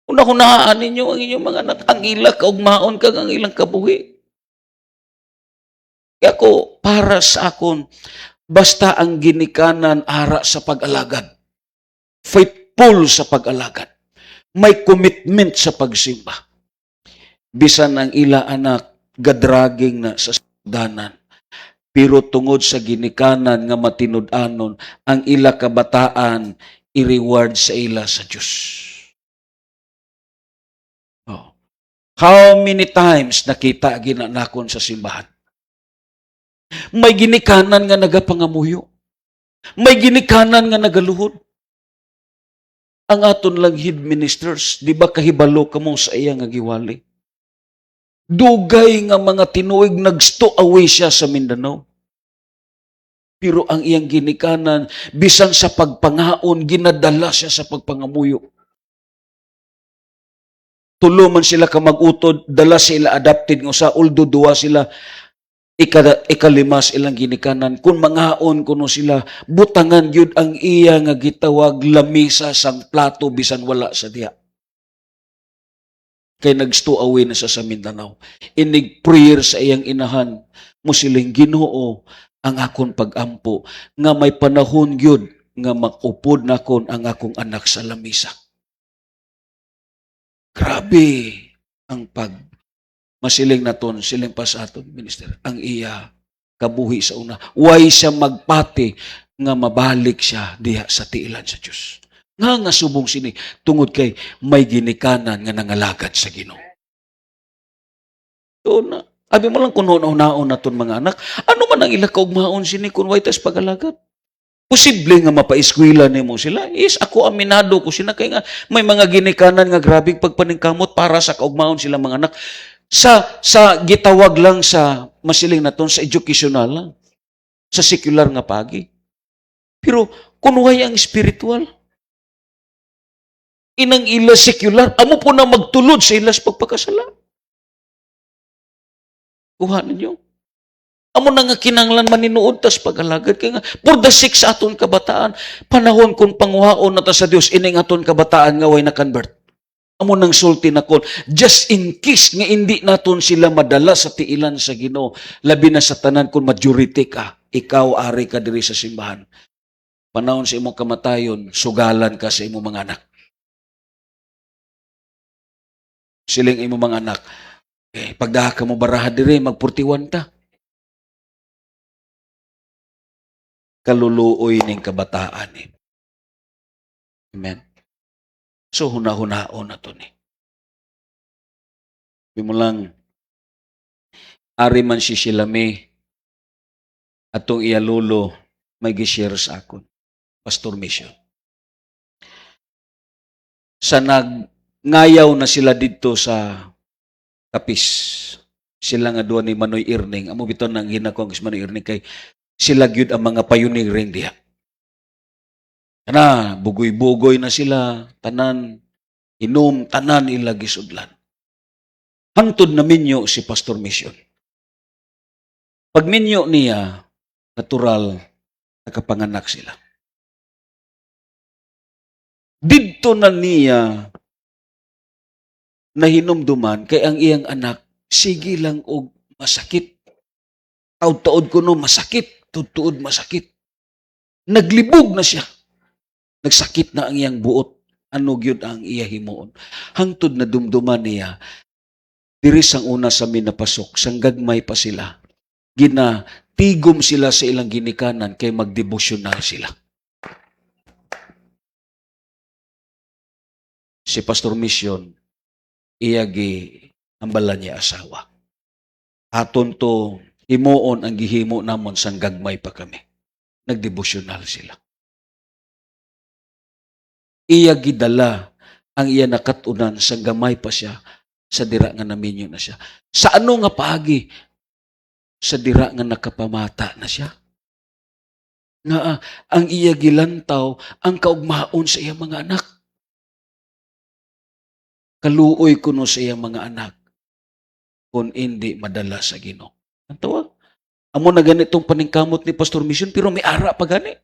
Una-hunaan ninyo ang inyong mga anak, ang ila kaugmaon kag ang ilang kabuhi. Kaya ako, para sa akon, basta ang ginikanan ara sa pag-alagad. Faithful sa pag-alagad. May commitment sa pagsimba. Bisan ang ila anak gadraging na sa danan. Pero tungod sa ginikanan nga matinud-anon, ang ila kabataan i-reward sa ila sa Diyos. Oh. How many times nakita ginanakon sa simbahan? May ginikanan nga nagapangamuyo. May ginikanan nga nagaluhod. Ang aton lang head ministers, di ba kahibalo ka mo sa iya nga giwali? Dugay nga mga tinuig nagsto away siya sa Mindanao. Pero ang iyang ginikanan, bisan sa pagpangaon, ginadala siya sa pagpangamuyo. Tulo man sila ka mag-utod, dala sila adapted nga sa uldo duwa sila, ikalimas ilang ginikanan. Kung mangaon kuno sila, butangan yun ang iya nga gitawag lamisa sang plato bisan wala sa diha. Kay nagsto away na sa Mindanao. Inig prayer sa iyang inahan, musiling Ginoo ang akon pag-ampo, nga may panahon yun nga makupod na kon ang akong anak sa lamisa. Grabe ang masiling naton, siling pa sa aton, minister, ang iya kabuhi sa una. Way siya magpati nga mabalik siya diha sa tiilan sa Diyos. Nga subong sini, tungod kay may ginikanan nga nangalagad sa Ginoo. So na, abi mo lang kung naon naton mga anak, ano man ang ila kaugmaon sini kung way tas pag-alagad? Posible nga mapa-eskwela nimo sila. Is ako aminado ko sila kay nga may mga ginikanan nga grabing pagpaningkamot para sa kaugmaon sila mga anak. Sa gitawag lang sa masiling naton sa educational lang. Sa secular nga pagi. Pero kung way ang spiritual, inang ila secular, amo po na magtulod sa ilas pagpakasala. Kuha ninyo. Amo na nga kinanglan maninuod tas pag-alagad. Kaya nga, for the sake sa aton kabataan, panahon kung panguhaon na ta sa Diyos, ining aton kabataan nga way na convert. Amo nang sulti na kon, just in case nga hindi naton sila madala sa tiilan sa Ginoo, labi na sa tanan kung majority ka, ikaw ari ka diri sa simbahan. Panahon sa imong kamatayon, sugalan ka sa imong mga anak. Siling imong mga anak, pagdaha ka mo baraha diri, mag-41 ta. Kaluluoy ning kabataan eh. Amen. So, hunahunahon na to ni. Sabi mo lang, ari man si Silame, atong iyalulo, may gishare sa akon. Pastor Mission. Sa nagngayaw na sila dito sa Kapis, sila nga duwa ni Manoy Irning, amo biton nang ginakong si Manoy Irning kay sila gyud ang mga pioneering diha. Kana, bugoy-bugoy na sila, tanan, inom, tanan ila gisudlan. Hantod na minyo si Pastor Mission. Pag minyo niya, natural, nakapanganak sila. Didto na niya nahinumduman kay ang iyang anak, sige lang og masakit. Taud-taud ko no, masakit. Tuod masakit. Naglibog na siya. Nagsakit na ang iyang buot. Ano gyud ang iya himuon. Hangtod na dumduman niya, diri sang una sa minapasok, sang gagmay pa sila. Tigom sila sa ilang ginikanan kay magdevosyonal sila. Si Pastor Mission, iyagi ambalan niya asawa. Aton to, himuon ang gihimo namon sang gagmay pa kami. Nagdevosyonal sila. Iya gidala ang iya nakatunan sa gamay pa siya sa dira nga naminyo na siya. Sa ano nga paagi? Sa dira nga nakapamata na siya. Nga ang iya gilantaw ang kaugmaon sa iyang mga anak. Kaluoy kuno sa iyang mga anak kung hindi madala sa Ginoo. Ang tawag? Amo na ganitong paningkamot ni Pastor Mission pero may ara pa gani.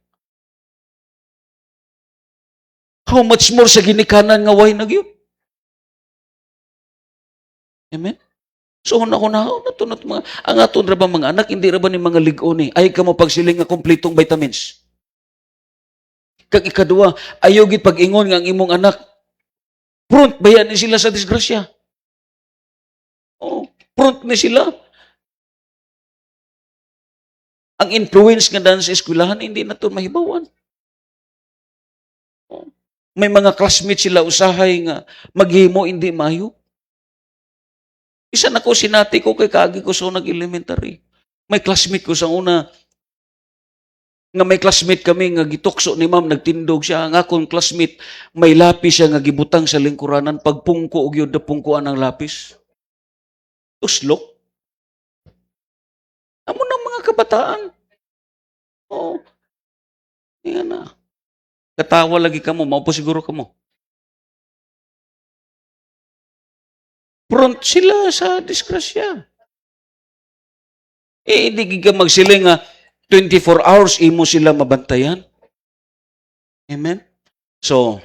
How much more sa ginikanan nga way nagyud? Amen? So, hunahunahon na ito mga, ang aton ra ba mga anak, hindi ra ba ni mga ligoni? Ay ka mo pagsiling nga kompletong vitamins. Kag ikaduwa, ayaw gid pag-ingon nga ang imong anak, front bayan ni sila sa disgrasya. Oh, front ni sila. Ang influence nga dan sa eskwelahan, hindi na ito mahibawan. Oh. May mga classmates sila usahay nga maghimo hindi mayo. Isa na ko sinati ko kay kaagi ko sa nag-elementary. May classmate ko sa una nga may classmate kami nga gitukso ni ma'am nagtindog siya ang akong classmate may lapis siya nga gibutang sa lingkuranan pagpungko og yun na pungkuan ang lapis. Uslok. Amo ng mga kabataan. Oh. Yan na. Katawa lagi ka mo, maupo siguro ka mo. Front sila sa disgrasya. Hindi ka magsiling nga 24 hours imo sila mabantayan. Amen? So,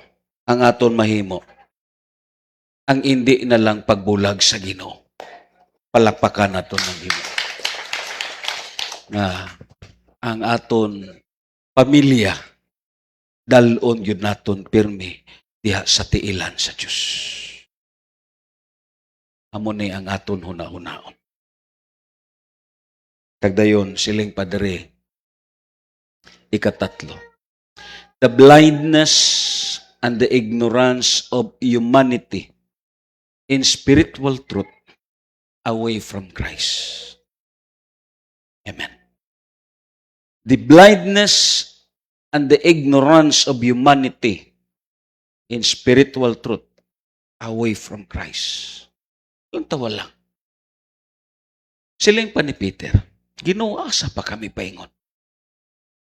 ang aton mahimo, ang hindi na lang pagbulag sa Ginoo. Palakpakan naton ng Ginoo. Na ang aton pamilya, dalon yun naton pirmi diha sa tiilan sa Diyos. Amo ni ang aton huna-hunaon. Kagdayon, siling padre, ikatatlo. The blindness and the ignorance of humanity in spiritual truth away from Christ. Amen. The blindness and the ignorance of humanity in spiritual truth away from Christ. Yung tawa lang. Siling pa ni Peter, Ginoo, asa pa kami paingon.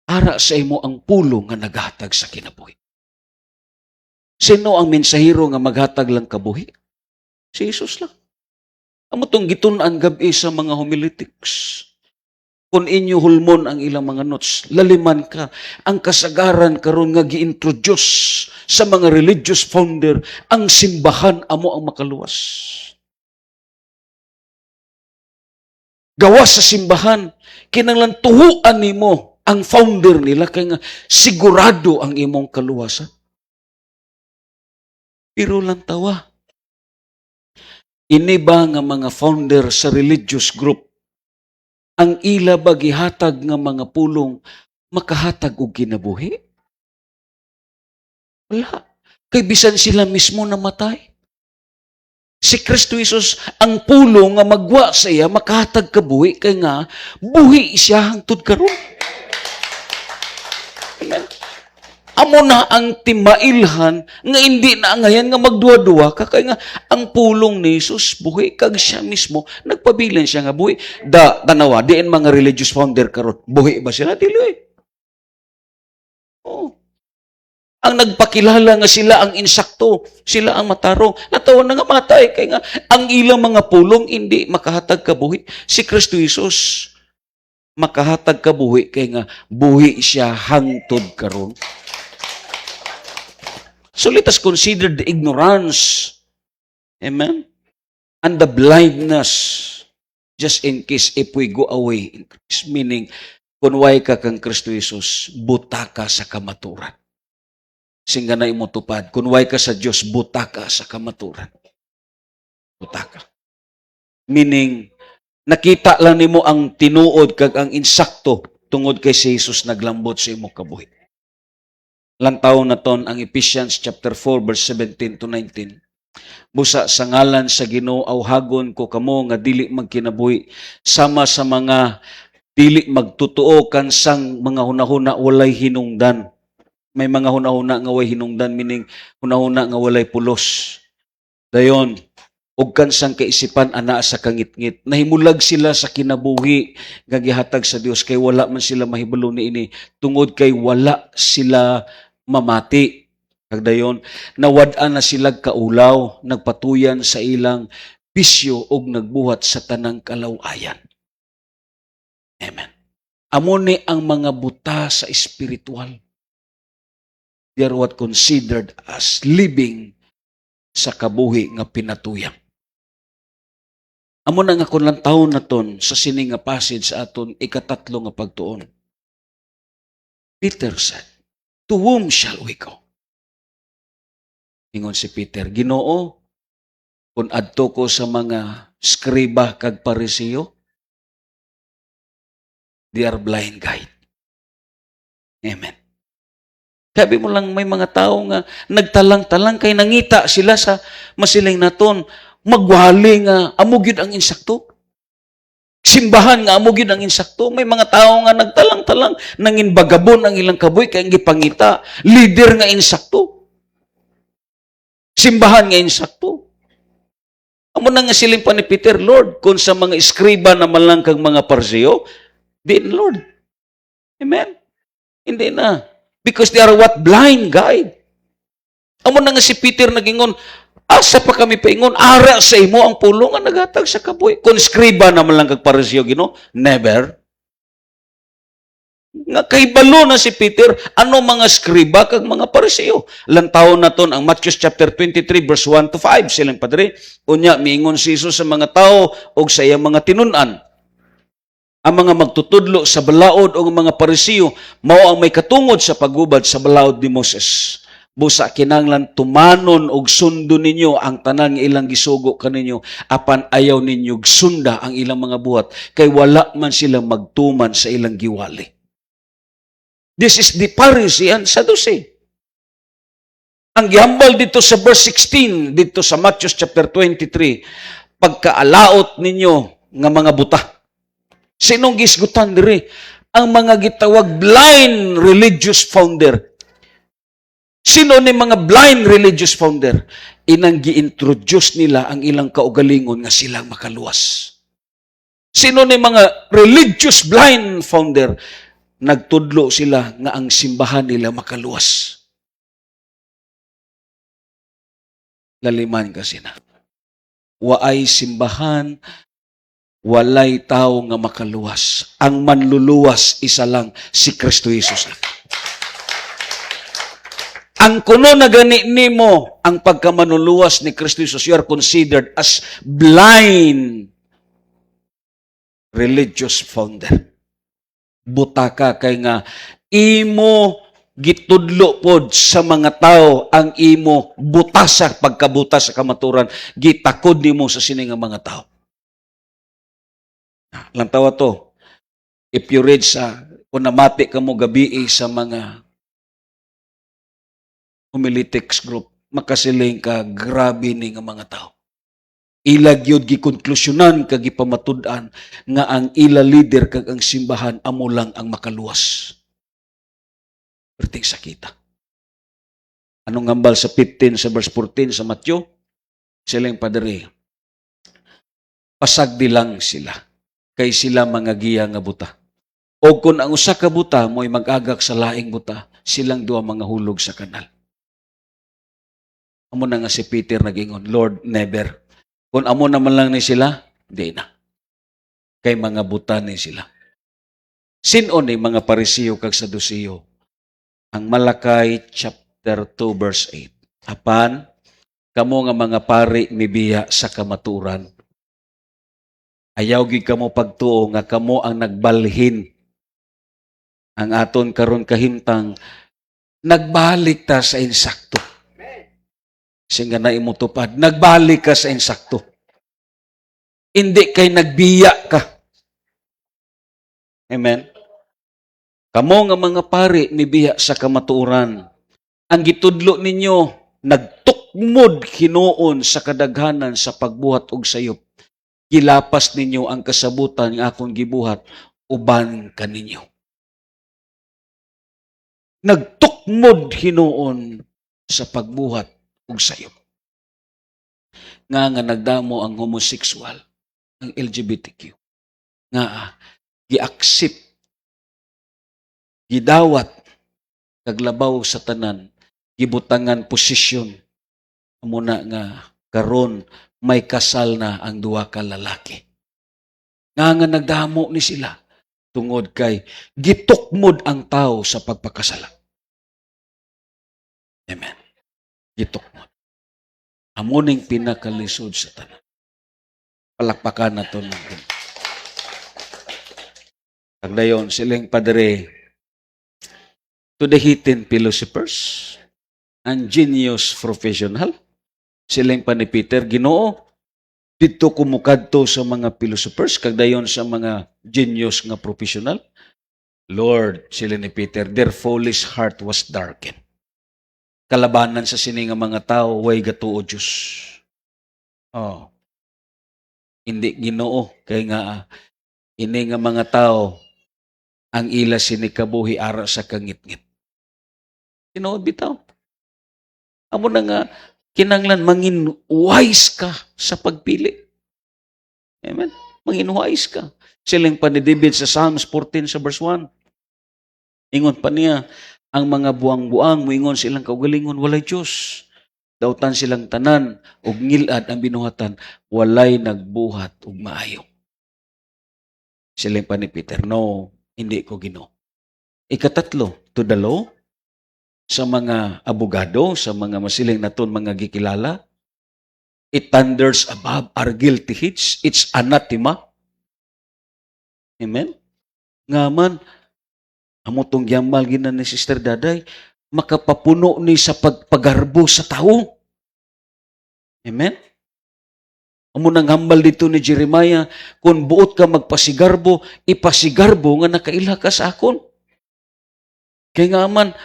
Ara sa imo ang pulo nga naghatag sa kinabuhi. Sino ang mensahero nga maghatag lang kabuhi? Si Jesus lang. Amo tong gitun-an gabi sa mga homiletics. Kung inyo hulmon ang ilang mga notes, laliman ka. Ang kasagaran karon nga gi-introduce sa mga religious founder, ang simbahan amo ang makaluwas. Gawa sa simbahan, kinanglan tuhuan nimo ang founder nila kay nga sigurado ang imong kaluwasan. Pero lang tawa. Ini ba nga mga founder sa religious group ang ila ba gihatag nga mga pulong makahatag og kinabuhi? Wala. Kay bisan sila mismo namatay. Si Kristo Jesus ang pulong nga magwa sa iya makahatag kabuhi kay nga buhi siya hangtod karon. Amen. Amo na ang timailhan nga hindi na ngayon nga magduwa-duwa ka kay nga ang pulong ni Jesus buhi kag siya mismo nagpabilin siya nga buhi. Tanawa diin mga religious founder karon buhi ba sila dili? Oh. Ang nagpakilala nga sila ang insakto, sila ang mataro. Natawa na nga matay kay nga ang ilang mga pulong hindi makahatag kabuhi. Si Kristo Jesus makahatag kabuhi kay nga buhi siya hangtod karon. So let us consider the ignorance, amen, and the blindness, just in case if we go away in Christ. Meaning, kung way ka kang Kristo Jesus, buta ka sa kamaturan. Singga na imotupad. Kung way ka sa Diyos, buta ka sa kamaturan. Buta ka. Meaning, nakita lang nimo ang tinuod kag ang insakto tungod kay si Jesus naglambot sa imong kabuhi. Lantaw na ton ang Ephesians chapter 4 verse 17 to 19. Busa sa ngalan sa Ginoo awhagon ko kamo nga dili magkinabuhi sama sa mga dili magtutuo kansang mga hunahuna walay hinungdan. May mga hunahuna nga walay hinungdan, meaning hunahuna nga walay pulos. Dayon, og kansang kaisipan ana sa kangitngit. Nahimulag sila sa kinabuhi nga gihatag sa Dios kay wala man sila mahibalo niini tungod kay wala sila mamati. Kagdayon, nawad-an na sila kaulaw, nagpatuyan sa ilang bisyo og nagbuhat sa tanang kalawayan. Amen. Amo ni ang mga buta sa espiritual. They are what considered as living sa kabuhi nga pinatuyang. Amo na nga kung lang taon na ton sa sini nga passage sa aton ikatatlo nga pagtuon. Peter said, "To whom shall we go?" Ingon si Peter, Ginoo, kung adto ko sa mga skriba kag parisiyo, they are blind guide. Amen. Sabi mo lang may mga tao nga nagtalang-talang kay nangita sila sa masiling naton, magwali nga amugid ang insakto. Simbahan nga amugid ang insakto. May mga tao nga nagtalang-talang nangin bagabon ang ilang kaboy kay gipangita, leader nga insakto. Simbahan nga insakto. Amo na nga siling pa ni Peter, Lord, kung sa mga iskriba na malang kag mga parsiyo, di Lord. Amen. Hindi na. Because they are what? Blind guide. Amo na nga si Peter nagingon, asa pa kami paingon, ara sa imo ang pulong nga nagatag sa kaboy. Kung skriba naman lang kag parisiyo, Ginoo, never. Nga kahibalo na si Peter, ano mga skriba kag mga parisiyo. Lantaw na ton ang Matthew chapter 23 verse 1 to 5 silang padre. Unya miingon si Jesus sa mga tao og sa iyang mga tinun-an. Ang mga magtutudlo sa balaod o mga parisiyo, mao ang may katungod sa paggubad sa balaod ni Moses. Busa kinanglan tumanon og sundo ninyo ang tanan nga ilang gisugo kaninyo, apan ayaw ninyo sunda ang ilang mga buhat, kay wala man sila magtuman sa ilang giwali. This is the Pharisee and Sadducee. Ang gihambal dito sa verse 16, dito sa Matthew chapter 23, pagkaalaot ninyo nga mga buta. Sinong gisgutan diri? Ang mga gitawag blind religious founder. Sino ni mga blind religious founder? Inang gi-introduce nila ang ilang kaugalingon nga silang makaluwas. Sino ni mga religious blind founder? Nagtudlo sila nga ang simbahan nila makaluwas. Laliman kasi na. Waay simbahan walay tao nga makaluwas. Ang manluluwas isa lang, si Kristo Jesus lang. Ang kuno na gani nimo ang pagkamanluluwas ni Kristo Jesus, you are considered as blind religious founder. Buta ka kay nga imo gitudlo pod sa mga tao ang imo buta sa pagkabuta sa kamaturan, gitakod nimo sa sini nga mga tao. Lantawa to, if you read sa, kung namati ka mo gabi sa mga homiletics group, makasiling ka, grabe ni nga mga tao. Ila gyud gikonklusyonan kag gipamatud-an nga ang ila leader kag ang simbahan amo lang ang makaluwas. Perting sakita. Anong ngambal sa 15 sa verse 14 sa Matthew? Silang padre, pasagdi lang sila kay sila mga giya nga buta. O kung ang usa ka buta mo'y mag-agak sa laing buta, silang duha mga hulog sa kanal. Amo na nga si Peter nagingon, Lord, never. Kung amo naman lang ni sila, di na. Kay mga buta ni sila. Sino ni mga Parisiyo kag Sadusiyo? Ang Malakay chapter 2 verse 8. Apan, kamo nga mga pari mibiya sa kamaturan. Ayaw gid kamo pagtuo nga kamo ang nagbalhin. Ang aton karon kahimtang nagbalik ta sa insakto. Singa na imutupad, nagbalik ka sa insakto. Hindi kay nagbiya ka. Amen? Kamo nga mga pari, mibiya sa kamaturan. Ang gitudlo ninyo, nagtukmod hinuon sa kadaghanan sa pagbuhat og sayop. Gilapas ninyo ang kasabutan nga akong gibuhat, uban kaninyo. Nagtukmod hinuon sa pagbuhat og sayop. Nga nagdamo ang homosexual, ang LGBTQ. Nga gi-accept, gidawat, kaglabaw sa tanan, gibutangan posisyon. Muna nga karon may kasal na ang duha ka lalaki. Nga nagdamo ni sila tungod kay gitukmod ang tao sa pagpakasala. Amen. Gitukmod. Amuning pinakalisod sa tanan. Palakpakan na ito natin. Pagdayon, silang padre, to the hidden philosophers and genius professional, silang pa ni Peter, Ginoo, dito kumukadto sa mga philosophers, kagdayon sa mga genius nga professional. Lord, sila ni Peter, their foolish heart was darkened. Kalabanan sa sini nga mga tao, way gatuo Diyos. Oh. Hindi Ginoo, kay nga ini nga mga tao, ang ila sinikabuhi ara sa kangit-ngit. Tinuod bitaw. Amo na nga, kinanglan, mangin wise ka sa pagpili. Amen? Mangin wise ka. Silang panidibid sa Psalms 14 sa verse 1. Ingon pa niya, ang mga buang-buang, moingon silang kaugalingon, walay Diyos. Dautan silang tanan, ug ngilad ang binuhatan, walay nagbuhat ug maayo. Silang pa ni Peter, no, hindi ko Ginoo. Ikatatlo, to the law, sa mga abogado, sa mga masiling naton mga gikilala, it thunders above our guilty hits, it's anathema. Amen? Nga man, amo tong yamal ginan ni Sister Daday, makapapuno ni sa pagpagarbo sa tao. Amen? Amo nang hambal dito ni Jeremiah, kung buot ka magpasigarbo, ipasigarbo nga nakaila ka sa akon. Kaya nga man,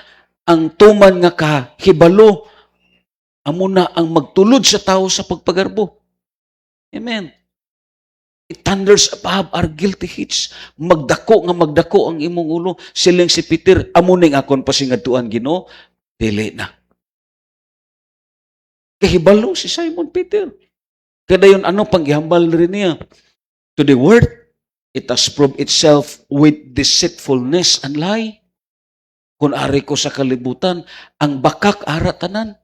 ang tuman nga kahibalo, amo na ang magtulod sa tao sa pagpagarbo. Amen. It thunders above our guilty hits. Magdako ang imong ulo. Siling si Peter, amuning akon pasingadtuan Ginoo, dili na. Kahibalo si Simon Peter. Kadayon ano pang gihambal rin niya? To the word, it has proved itself with deceitfulness and lie. Kung ari ko sa kalibutan, ang bakak ara tanan.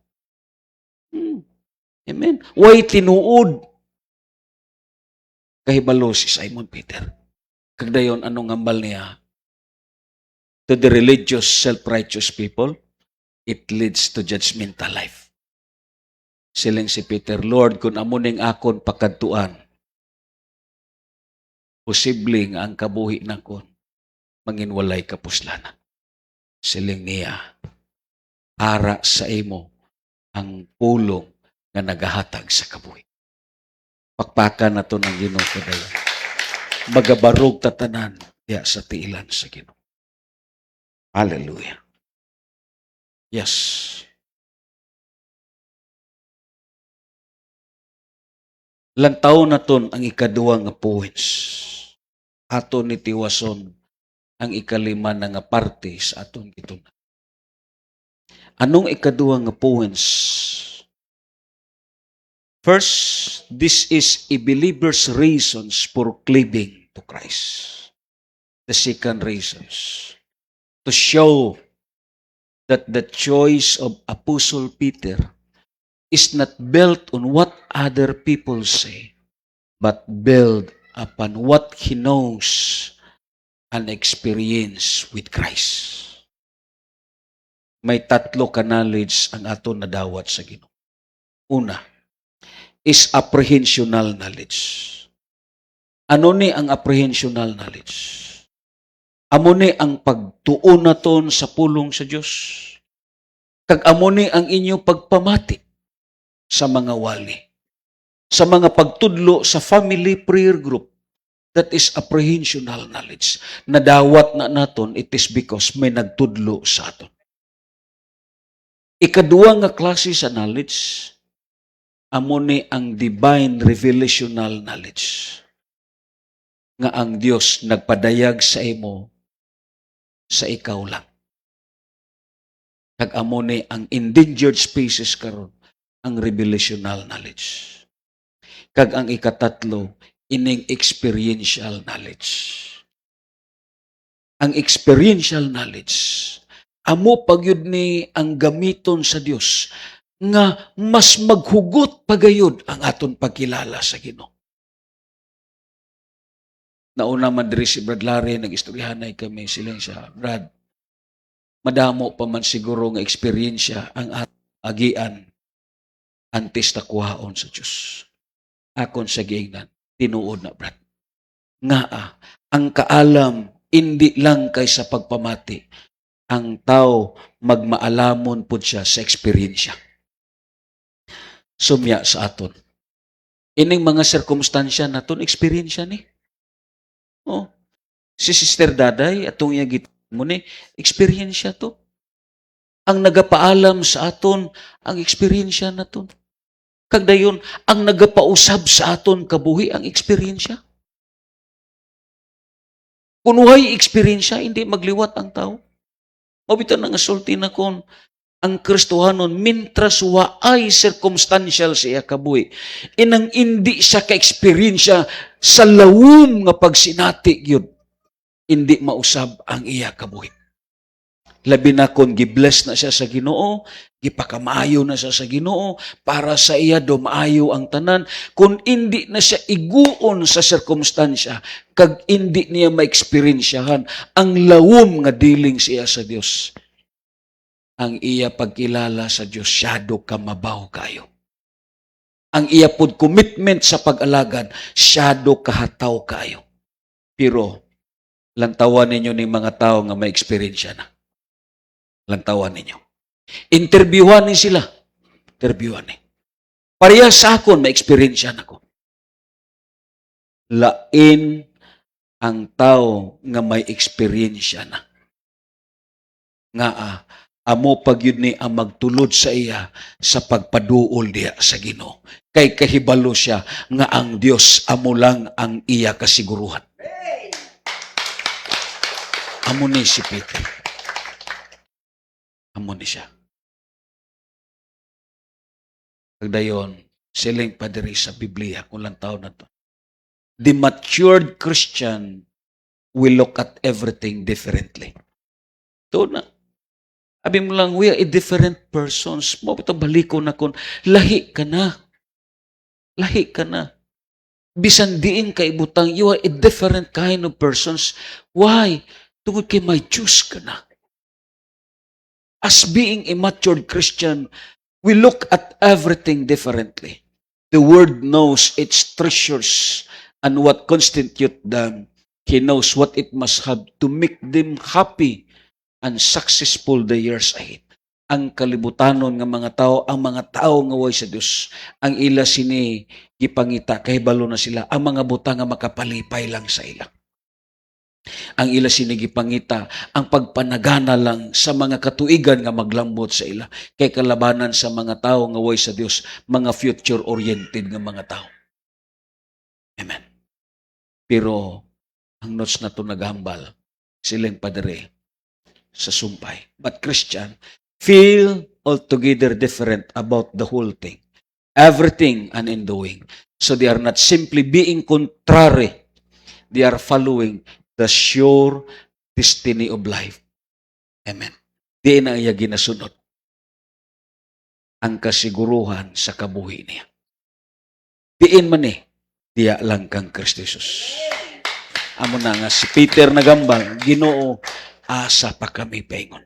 Amen. Way tinuod. Kahibalo si Simon Peter. Kagdayon, anong ngambal niya? To the religious, self-righteous people, it leads to judgmental life. Siling si Peter, Lord, kung amuning akon pakadtuan, posible nga ang kabuhi na kon, manginwalay kapuslanan. Siling niya, ara sa imo ang pulong nga nagahatag sa kabuhi. Pakpakan na to ng Ginoo kadayon. Magabarog tatanan diya sa tiilan sa Ginoo. Hallelujah. Yes. Lantaw na ton ang ikaduwa nga points. Aton ni tiwason ang ikalima na nga parte sa aton gituna. Anong ikaduwa nga points? First, this is a believer's reasons for cleaving to Christ. The second reasons, to show that the choice of Apostle Peter is not built on what other people say, but built upon what he knows and experience with Christ. May tatlo ka knowledge ang aton nadawat sa Ginoo. Una, is apprehensional knowledge. Ano ni ang apprehensional knowledge? Amo ni ang pagtuon naton sa pulong sa Dios. Kag amo ni ang inyo pagpamati sa mga wali. Sa mga pagtudlo sa family prayer group. That is apprehensional knowledge. Nadawat na naton, it is because may nagtudlo sa aton. Ikaduwa nga klase sa knowledge, amo ni ang divine revelational knowledge. Nga ang Dios nagpadayag sa imo sa ikaw lang. Kag amo ni ang endangered species karon, ang revelational knowledge. Kag ang ikatatlo, ining experiential knowledge. Ang experiential knowledge, amo pagyud ni ang gamiton sa Dios nga mas maghugot pagayod ang aton pagkilala sa Ginoo. Nauna man diri si Brad Larry, nag-istoryahanay kami silang siya, Brad, madamo pa man siguro nga eksperyensya ang agian antes na kuhaon sa Diyos. Akon sa giingnan, tinuod na, Brad. Ang kaalam, hindi lang kay sa pagpamati, ang tao magmaalamon po siya sa eksperyensya. Sumya sa aton. Ining mga sirkumstansya naton, eksperyensya ni. Oh, si Sister Daday, atong iyagit mo ni, eksperyensya to. Ang nagapaalam sa aton, ang eksperyensya naton. Kagdayon, ang nagapausab sa aton kabuhi, ang eksperyensya. Kung huwag eksperyensya, hindi magliwat ang tao. Mabitan nga sulti na kon, ang Kristohanon, mintras waay circumstantial siya kabuhi, inang hindi siya ka-eksperyensya sa lawom nga pagsinati yun, hindi mausab ang iya kabuhi. Labi na kung gibless na siya sa Ginoo, gipakamaayo na siya sa Ginoo, para sa iya dumaayo ang tanan, kung hindi na siya iguon sa circumstansya, kag hindi niya ma-eksperyensahan ang lawom nga dealing siya sa Dios. Ang iya pagkilala sa Diyos, syado ka mabaw kayo. Ang iya pod commitment sa pag-alagad, syado kahataw kayo. Pero, lantawan ninyo ni mga tao nga may experience na. Lantawan ninyo. Interviewhan ni sila. Interviewhan ni. Pareha sa akon, may experience na ko. Lain ang tao nga may experience na. Nga amo pagyud ni ang magtulod sa iya sa pagpaduol diya sa Ginoo. Kay kahibalo siya nga ang Dios amo lang ang iya kasiguruhan. Amo ni si Peter. Amo ni siya. Pagdayon, siling padiri sa Biblia, kung lang taon na to. The matured Christian will look at everything differently. Ito na. Abi mo lang, we are a different persons. Mo ito baliko na kun, lahi ka na. Lahi ka na. Bisan diin kay butang, you are a different kind of persons. Why? Tungod kay may choose ka na. As being a matured Christian, we look at everything differently. The Word knows its treasures and what constitute them. He knows what it must have to make them happy and successful the years ahead. Ang kalibutanon nga mga tao, ang mga tao nga way sa Dios, ang ila sini gipangita kay balo na sila, ang mga buta nga makapalipay lang sa ila. Ang ila sini gipangita, ang pagpanagana lang sa mga katuigan nga maglambot sa ila, kay kalabanan sa mga tao nga way sa Dios, mga future-oriented nga mga tao. Amen. Pero ang notes na to naghambal, silang padre sa sumpay. But Christian, feel altogether different about the whole thing. Everything and in doing. So they are not simply being contrary. They are following the sure destiny of life. Amen. Di na iya ginasunod ang kasiguruhan sa kabuhi niya. Diin man diya lang kang Kristo Jesus. Amo na nga si Peter nagambal, Ginoo, asa pa kami paingon.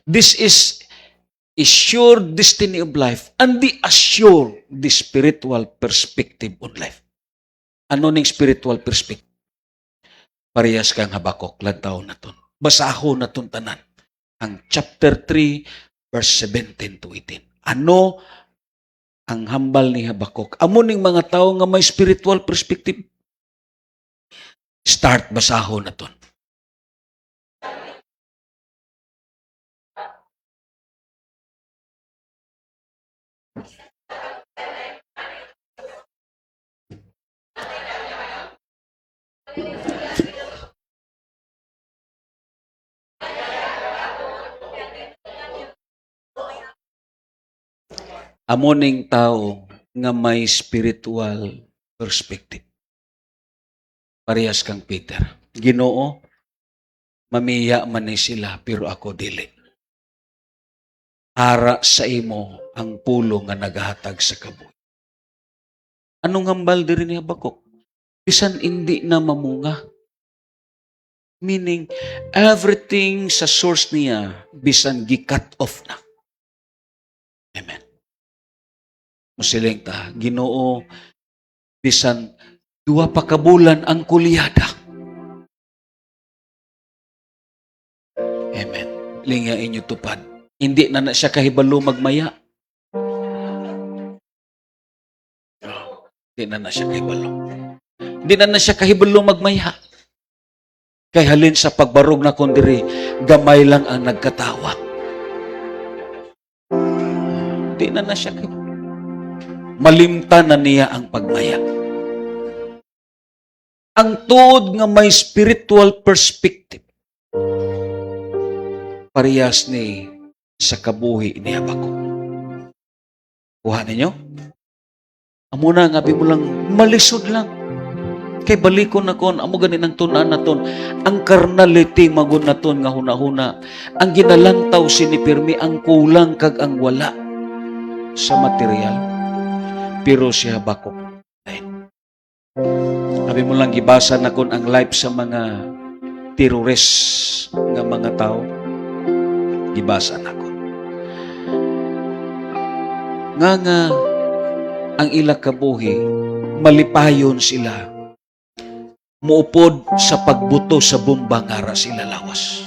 This is a sure destiny of life and the assure the spiritual perspective on life. Ano ning spiritual perspective? Parehas kang Habakuk, lantaw na ton. Basahon na ton tanan. Ang chapter 3, verse 17 to 18. Ano ang hambal ni Habakuk? Amo ning mga tao nga may spiritual perspective. Start basahon na ton. Amo ning tao nga may spiritual perspective. Parehas kang Peter. Ginoo, mamiya man ni sila pero ako dili. Ara sa imo ang pulo nga nagahatag sa kabuhi. Anong hambal diri ni Habakuk? Bisan hindi na mamunga. Meaning, everything sa source niya, bisan gi-cut off na. Amen. Musiling ta, Ginoo, bisan 2 pa ka bulan ang kulyada. Amen. Linga inyo tupad. Hindi na siya kahibalo magmaya. Hindi na siya kahibalo. Hindi na siya kahibalo magmaya. Kay halin sa pagbarog na kundiri, gamay lang ang nagkatawa. Hindi na siya kahibalo. Malimtan na niya ang pagmaya. Ang tuod nga may spiritual perspective, parehas ni sa kabuhi ni Habakuk. Kuha ninyo? Amo na nga mo lang, malisod lang. Kay balikon na kon, amo ganin ang tunan na ton. Ang carnality magun na ton nga hunahuna. Ang ginalantaw sinipirmi, ang kulang kag ang wala sa material. Pero si Habakuk, sabi mo lang, gibasa na kon ang life sa mga terrorist nga mga tao. Gibasa na kon. Nga ang ila kabuhi, malipayon sila. Muupod sa pagbuto sa bomba ngara sila lawas.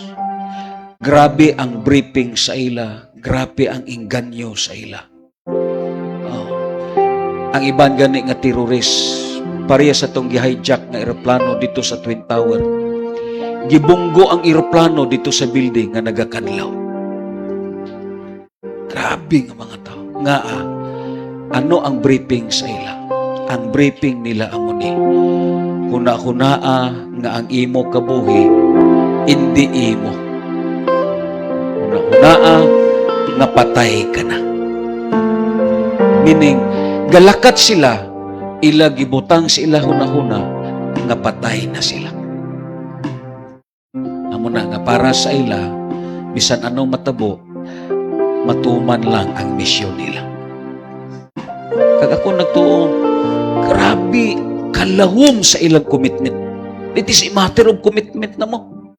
Grabe ang briefing sa ila. Grabe ang inganyo sa ila. Ang iban gani nga terrorist, pareha sa itong gi-hijack na eroplano dito sa Twin Tower. Gibunggo ang eroplano dito sa building nga nagakanlaw. Grabe nga mga tao. Nga ano ang briefing sa ila? Ang briefing nila amo ni, kuna-kunaa nga ang imo kabuhi, hindi imo. Kuna-kunaa nga patay ka na. Meaning, galakat sila, ila gibutang sila hunahuna, nga patay na sila. Amo na nga para sa ila, bisan anong matabo, matuman lang ang misyon nila. Kag ako nagtuo, grabe kalawom sa ilang commitment. It is a matter of commitment na mo.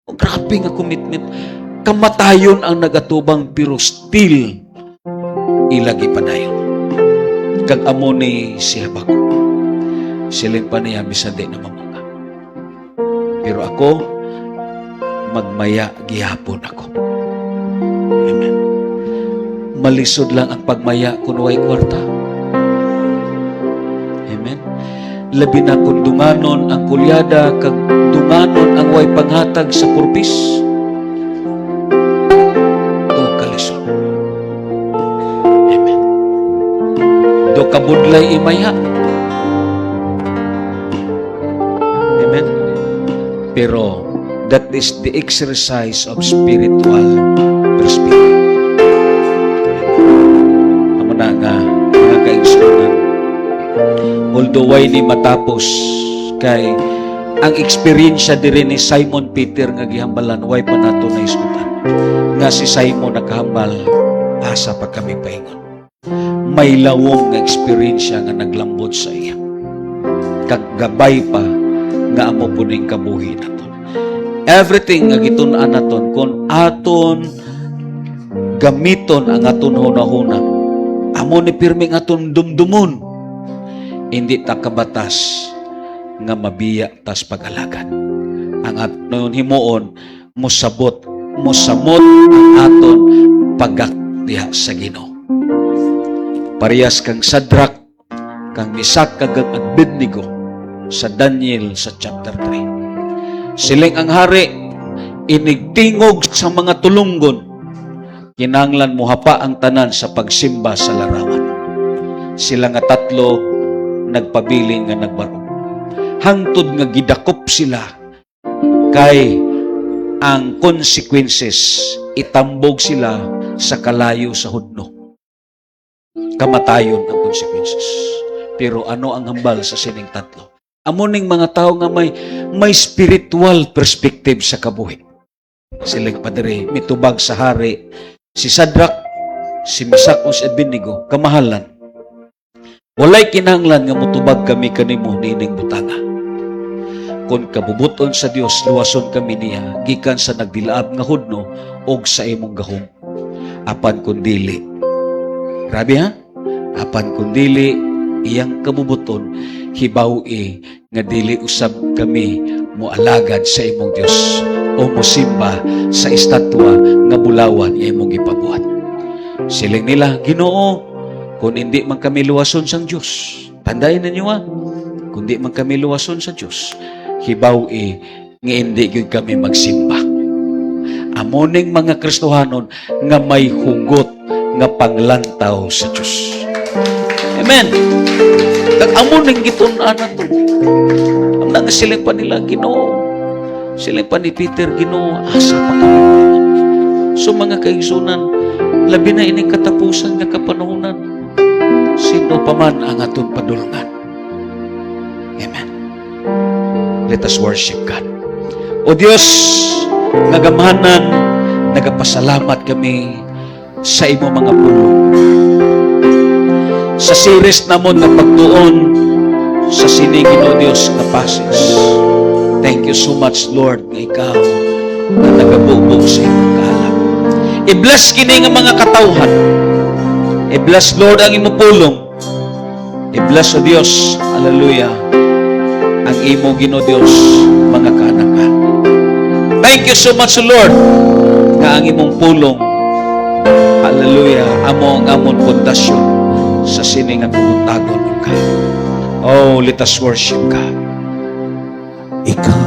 O, grabe nga commitment. Kamatayon ang nagatubang pero still ilagi padayon. Kag amo ni si Habakuk. Siling pa niya bisan di na mamungka. Pero ako, magmaya gihapon ako. Amen. Malisod lang ang pagmaya kung way kwarta. Amen. Labi na kung dunganon ang kulyada, kag dunganon ang way panghatag sa purpis. Do kalisod. Amen. Do kabudlay imaya. Amen. Pero that is the exercise of spiritual perspective. Amo na nga mga kaigsunan. Although way ni matapos kay ang experience diri ni Simon Peter nga gihambalan way pa nato na isgutan. Nga si Simon nakahambal asa pa kami paingon. May lawong nga experience nga naglambot sa iya. Kag gabay pa nga amo po ning kabuhi nato. Everything nga gitun-an naton kon aton gamiton ang aton hunahuna. Amo ni pirmi nga aton dumdumon. Hindi ta kabatas nga mabiya tas pag-alagad. Ang aton himuon mosamot ang aton pagaktiya sa Ginoo. Parehas kang Sadrak, kang Misak kag Abednego sa Daniel sa chapter 3. Siling ang hari inigtingog sa mga tulunggon, kinanglan muhapa ang tanan sa pagsimba sa larawan. Sila nga tatlo nagpabiling nga nagbarog. Hangtod nga gidakop sila kay ang consequences itambog sila sa kalayo sa hudno. Kamatayon ang consequences. Pero ano ang hambal sa sining tatlo? Amo ning mga tao nga may spiritual perspective sa kabuhi. Silang padre mitubag sa hari si Sadrak, si Misak o si Abednego kamahalan. Walay kinahanglan nga mutubag kami kanimo nining butanga. Kung kabubuton sa Dios luwason kami niya gikan sa nagdilaab nga hudno og sa imong gahom. Apan kun dili. Grabe ha? Apan kun dili iyang kabubuton hibaw-i nga dili usab kami moalagad sa imong Dios o mosimba sa estatwa nga bulawan imong ipabuhat. Siling nila, Ginoo, kung hindi man kami luwason sang Dios, tandayan ninyo ha, kung hindi man kami luwason sa Dios, hibaw-i nga hindi gyud kami magsimba. Amoning mga Kristohanon nga may hugot nga panglantaw sa Dios. Amen. Kag amo ning gitun-an nato. Ang nga siling pa nila Ginoo. Siling pa ni Peter Ginoo, asa pa kami. So mga kaigsunan, labi na ining katapusan nga kapanahunan. Sino pa man ang aton padulungan. Amen. Let us worship God. O Dios, nagamahanan, nagapasalamat kami sa imo mga pulong. Sa series namon na pagtuon sa sinigin o Dios na passage. Thank you so much, Lord, nga ikaw na nagabubog sa imong kaalam. I-bless kini nga mga katawhan. I-bless, Lord, ang imong pulong. I-bless o Dios, hallelujah, ang imo Ginoo Dios mga kaanakan. Thank you so much, Lord, nga ang imong pulong, hallelujah, amo ang amon pundasyon sa sining at pumuntagon ka. Oh, let us worship God. Ikaw